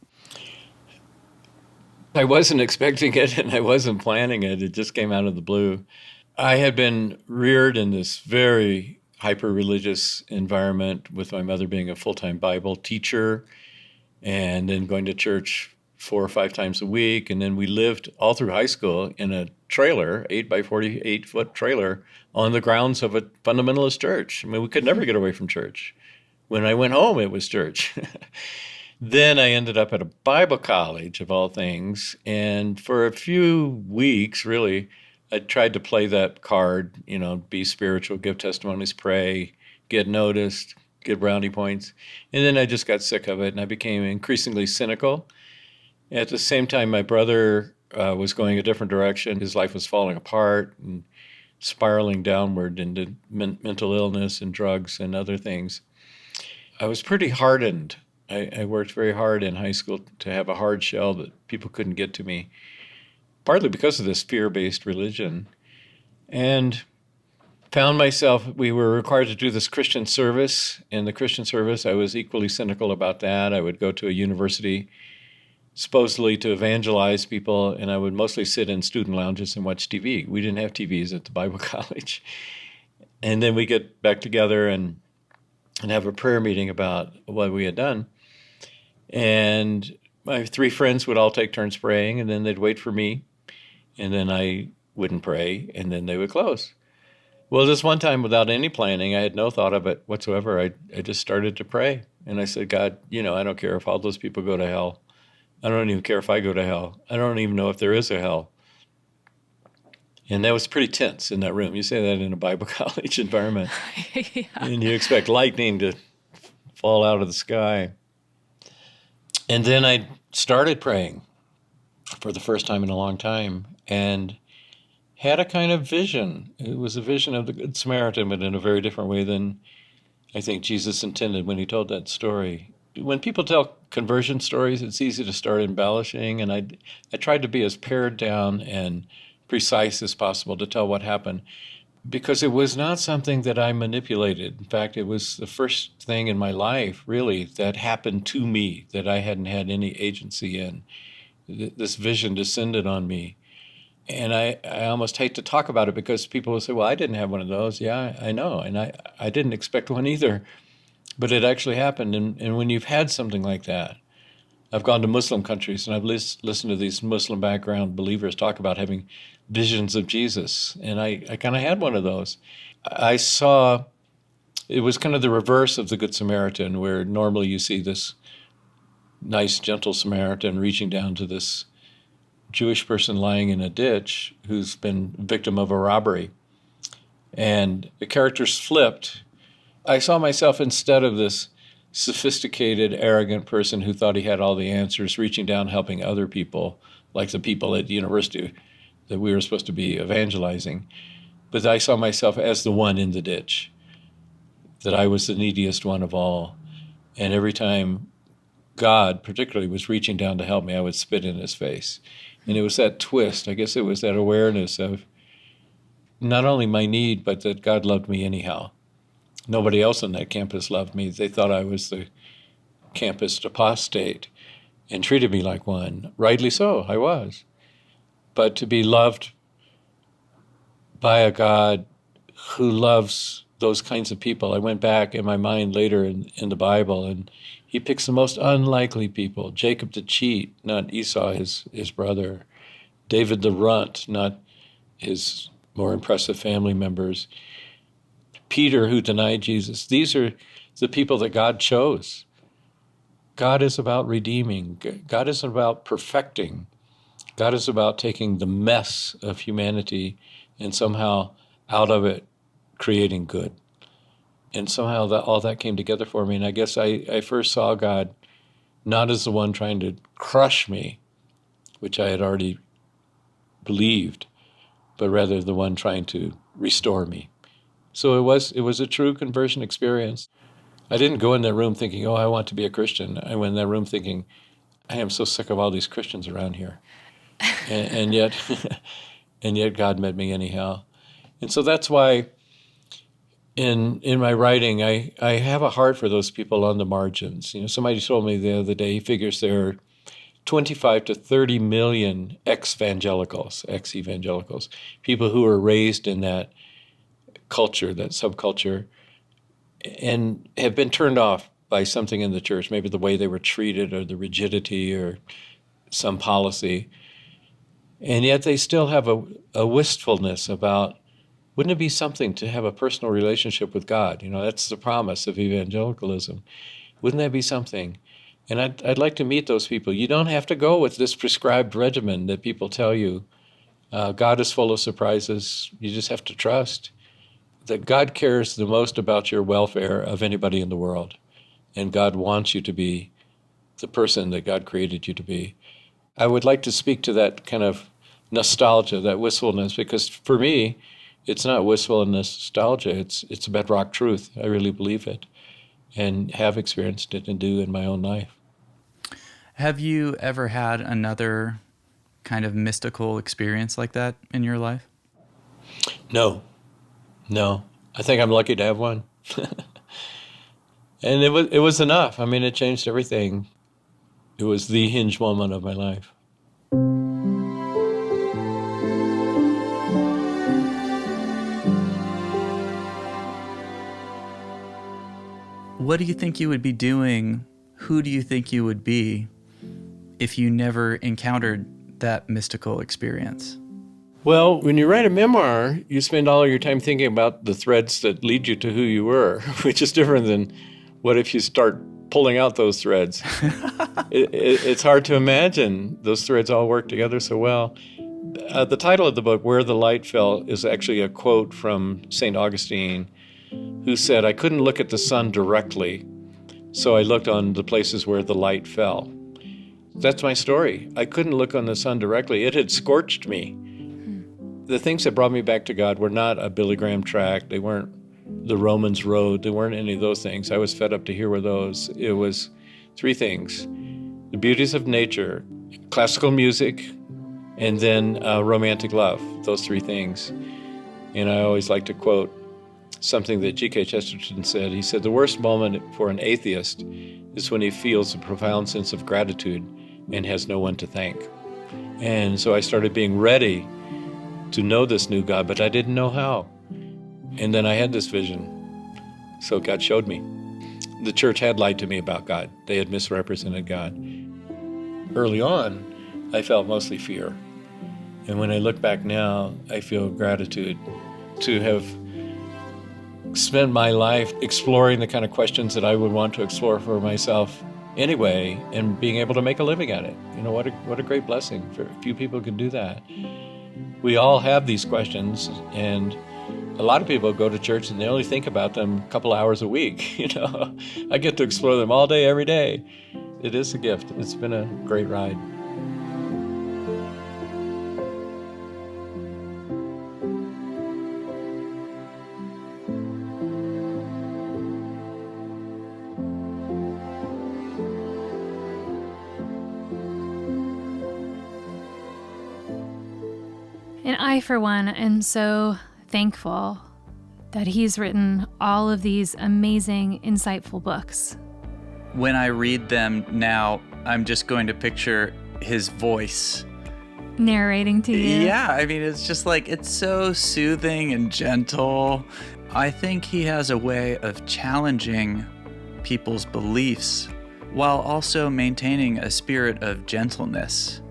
I wasn't expecting it and I wasn't planning it. It just came out of the blue. I had been reared in this very hyper-religious environment, with my mother being a full-time Bible teacher and then going to church 4 or 5 times a week. And then we lived all through high school in a trailer, 8 by 48-foot trailer, on the grounds of a fundamentalist church. I mean, we could never get away from church. When I went home, it was church. Then I ended up at a Bible college, of all things. And for a few weeks, really, I tried to play that card, be spiritual, give testimonies, pray, get noticed, get brownie points. And then I just got sick of it, and I became increasingly cynical. At the same time, my brother was going a different direction. His life was falling apart and spiraling downward into mental illness and drugs and other things. I was pretty hardened. I worked very hard in high school to have a hard shell that people couldn't get to me, partly because of this fear-based religion. And found myself, we were required to do this Christian service. In the Christian service, I was equally cynical about that. I would go to a university supposedly to evangelize people, and I would mostly sit in student lounges and watch TV. We didn't have TVs at the Bible college. And then we get back together and have a prayer meeting about what we had done. And my 3 friends would all take turns praying, and then they'd wait for me, and then I wouldn't pray, and then they would close. Well, this one time, without any planning, I had no thought of it whatsoever. I just started to pray, and I said, God, I don't care if all those people go to hell. I don't even care if I go to hell. I don't even know if there is a hell. And that was pretty tense in that room. You say that in a Bible college environment. Yeah. And you expect lightning to fall out of the sky. And then I started praying for the first time in a long time and had a kind of vision. It was a vision of the Good Samaritan, but in a very different way than I think Jesus intended when he told that story. When people tell conversion stories, it's easy to start embellishing, and I tried to be as pared down and precise as possible to tell what happened, because it was not something that I manipulated. In fact, it was the first thing in my life, really, that happened to me that I hadn't had any agency in. This vision descended on me. And I almost hate to talk about it because people will say, well, I didn't have one of those. Yeah, I know. And I didn't expect one either. But it actually happened. And when you've had something like that, I've gone to Muslim countries and I've listened to these Muslim background believers talk about having visions of Jesus. And I kind of had one of those. I saw, it was kind of the reverse of the Good Samaritan, where normally you see this nice, gentle Samaritan reaching down to this Jewish person lying in a ditch who's been victim of a robbery. And the characters flipped. I saw myself, instead of this sophisticated, arrogant person who thought he had all the answers, reaching down, helping other people, like the people at the university that we were supposed to be evangelizing. But I saw myself as the one in the ditch, that I was the neediest one of all. And every time God, particularly, was reaching down to help me, I would spit in his face. And it was that twist. I guess it was that awareness of not only my need, but that God loved me anyhow. Nobody else on that campus loved me. They thought I was the campus apostate and treated me like one. Rightly so, I was. But to be loved by a God who loves those kinds of people. I went back in my mind later in the Bible, and he picks the most unlikely people. Jacob the cheat, not Esau, his brother. David the runt, not his more impressive family members. Peter, who denied Jesus. These are the people that God chose. God is about redeeming. God is about perfecting. God is about taking the mess of humanity and somehow out of it creating good. And somehow all that came together for me. And I guess I first saw God not as the one trying to crush me, which I had already believed, but rather the one trying to restore me. So it was a true conversion experience. I didn't go in that room thinking, oh, I want to be a Christian. I went in that room thinking, I am so sick of all these Christians around here. and yet and yet God met me anyhow. And so that's why in my writing, I have a heart for those people on the margins. You know, somebody told me the other day, he figures there are 25 to 30 million ex-evangelicals, people who are raised in that culture, that subculture, and have been turned off by something in the church, maybe the way they were treated or the rigidity or some policy. And yet they still have a wistfulness about, wouldn't it be something to have a personal relationship with God? You know, that's the promise of evangelicalism. Wouldn't that be something? And I'd like to meet those people. You don't have to go with this prescribed regimen that people tell you. God is full of surprises. You just have to trust that God cares the most about your welfare of anybody in the world. And God wants you to be the person that God created you to be. I would like to speak to that kind of nostalgia, that wistfulness, because for me, it's not wistful and nostalgia. It's a bedrock truth. I really believe it and have experienced it and do in my own life. Have you ever had another kind of mystical experience like that in your life? No. I think I'm lucky to have one. And it was enough. I mean, it changed everything. It was the hinge moment of my life. What do you think you would be doing? Who do you think you would be if you never encountered that mystical experience? Well, when you write a memoir, you spend all of your time thinking about the threads that lead you to who you were, which is different than what if you start pulling out those threads. It's hard to imagine those threads all work together so well. The title of the book, Where the Light Fell, is actually a quote from St. Augustine, who said, I couldn't look at the sun directly, so I looked on the places where the light fell. That's my story. I couldn't look on the sun directly. It had scorched me. The things that brought me back to God were not a Billy Graham tract. They weren't the Romans Road. They weren't any of those things. I was fed up to hear were those. It was three things: the beauties of nature, classical music, and then romantic love. Those three things. And I always like to quote something that G.K. Chesterton said. He said, the worst moment for an atheist is when he feels a profound sense of gratitude and has no one to thank. And so I started being ready to know this new God, but I didn't know how. And then I had this vision. So God showed me. The church had lied to me about God. They had misrepresented God. Early on, I felt mostly fear. And when I look back now, I feel gratitude to have spent my life exploring the kind of questions that I would want to explore for myself anyway, and being able to make a living at it. You know, what a great blessing. Few people can do that. We all have these questions, and a lot of people go to church and they only think about them a couple hours a week. You know, I get to explore them all day, every day. It is a gift. It's been a great ride. And I, for one, am so thankful that he's written all of these amazing, insightful books. When I read them now, I'm just going to picture his voice Narrating to you. Yeah, I mean, it's just like, it's so soothing and gentle. I think he has a way of challenging people's beliefs while also maintaining a spirit of gentleness.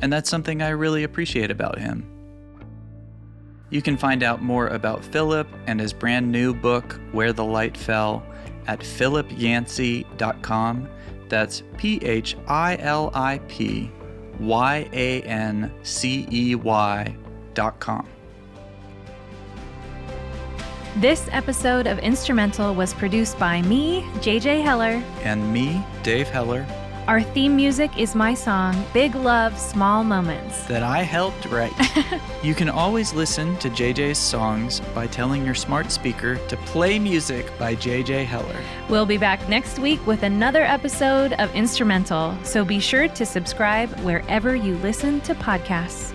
And that's something I really appreciate about him. You can find out more about Philip and his brand new book, Where the Light Fell, at philipyancey.com. That's philipyancey.com. This episode of Instrumental was produced by me, JJ Heller. And me, Dave Heller. Our theme music is my song, Big Love, Small Moments, that I helped write. You can always listen to JJ's songs by telling your smart speaker to play music by JJ Heller. We'll be back next week with another episode of Instrumental, so be sure to subscribe wherever you listen to podcasts.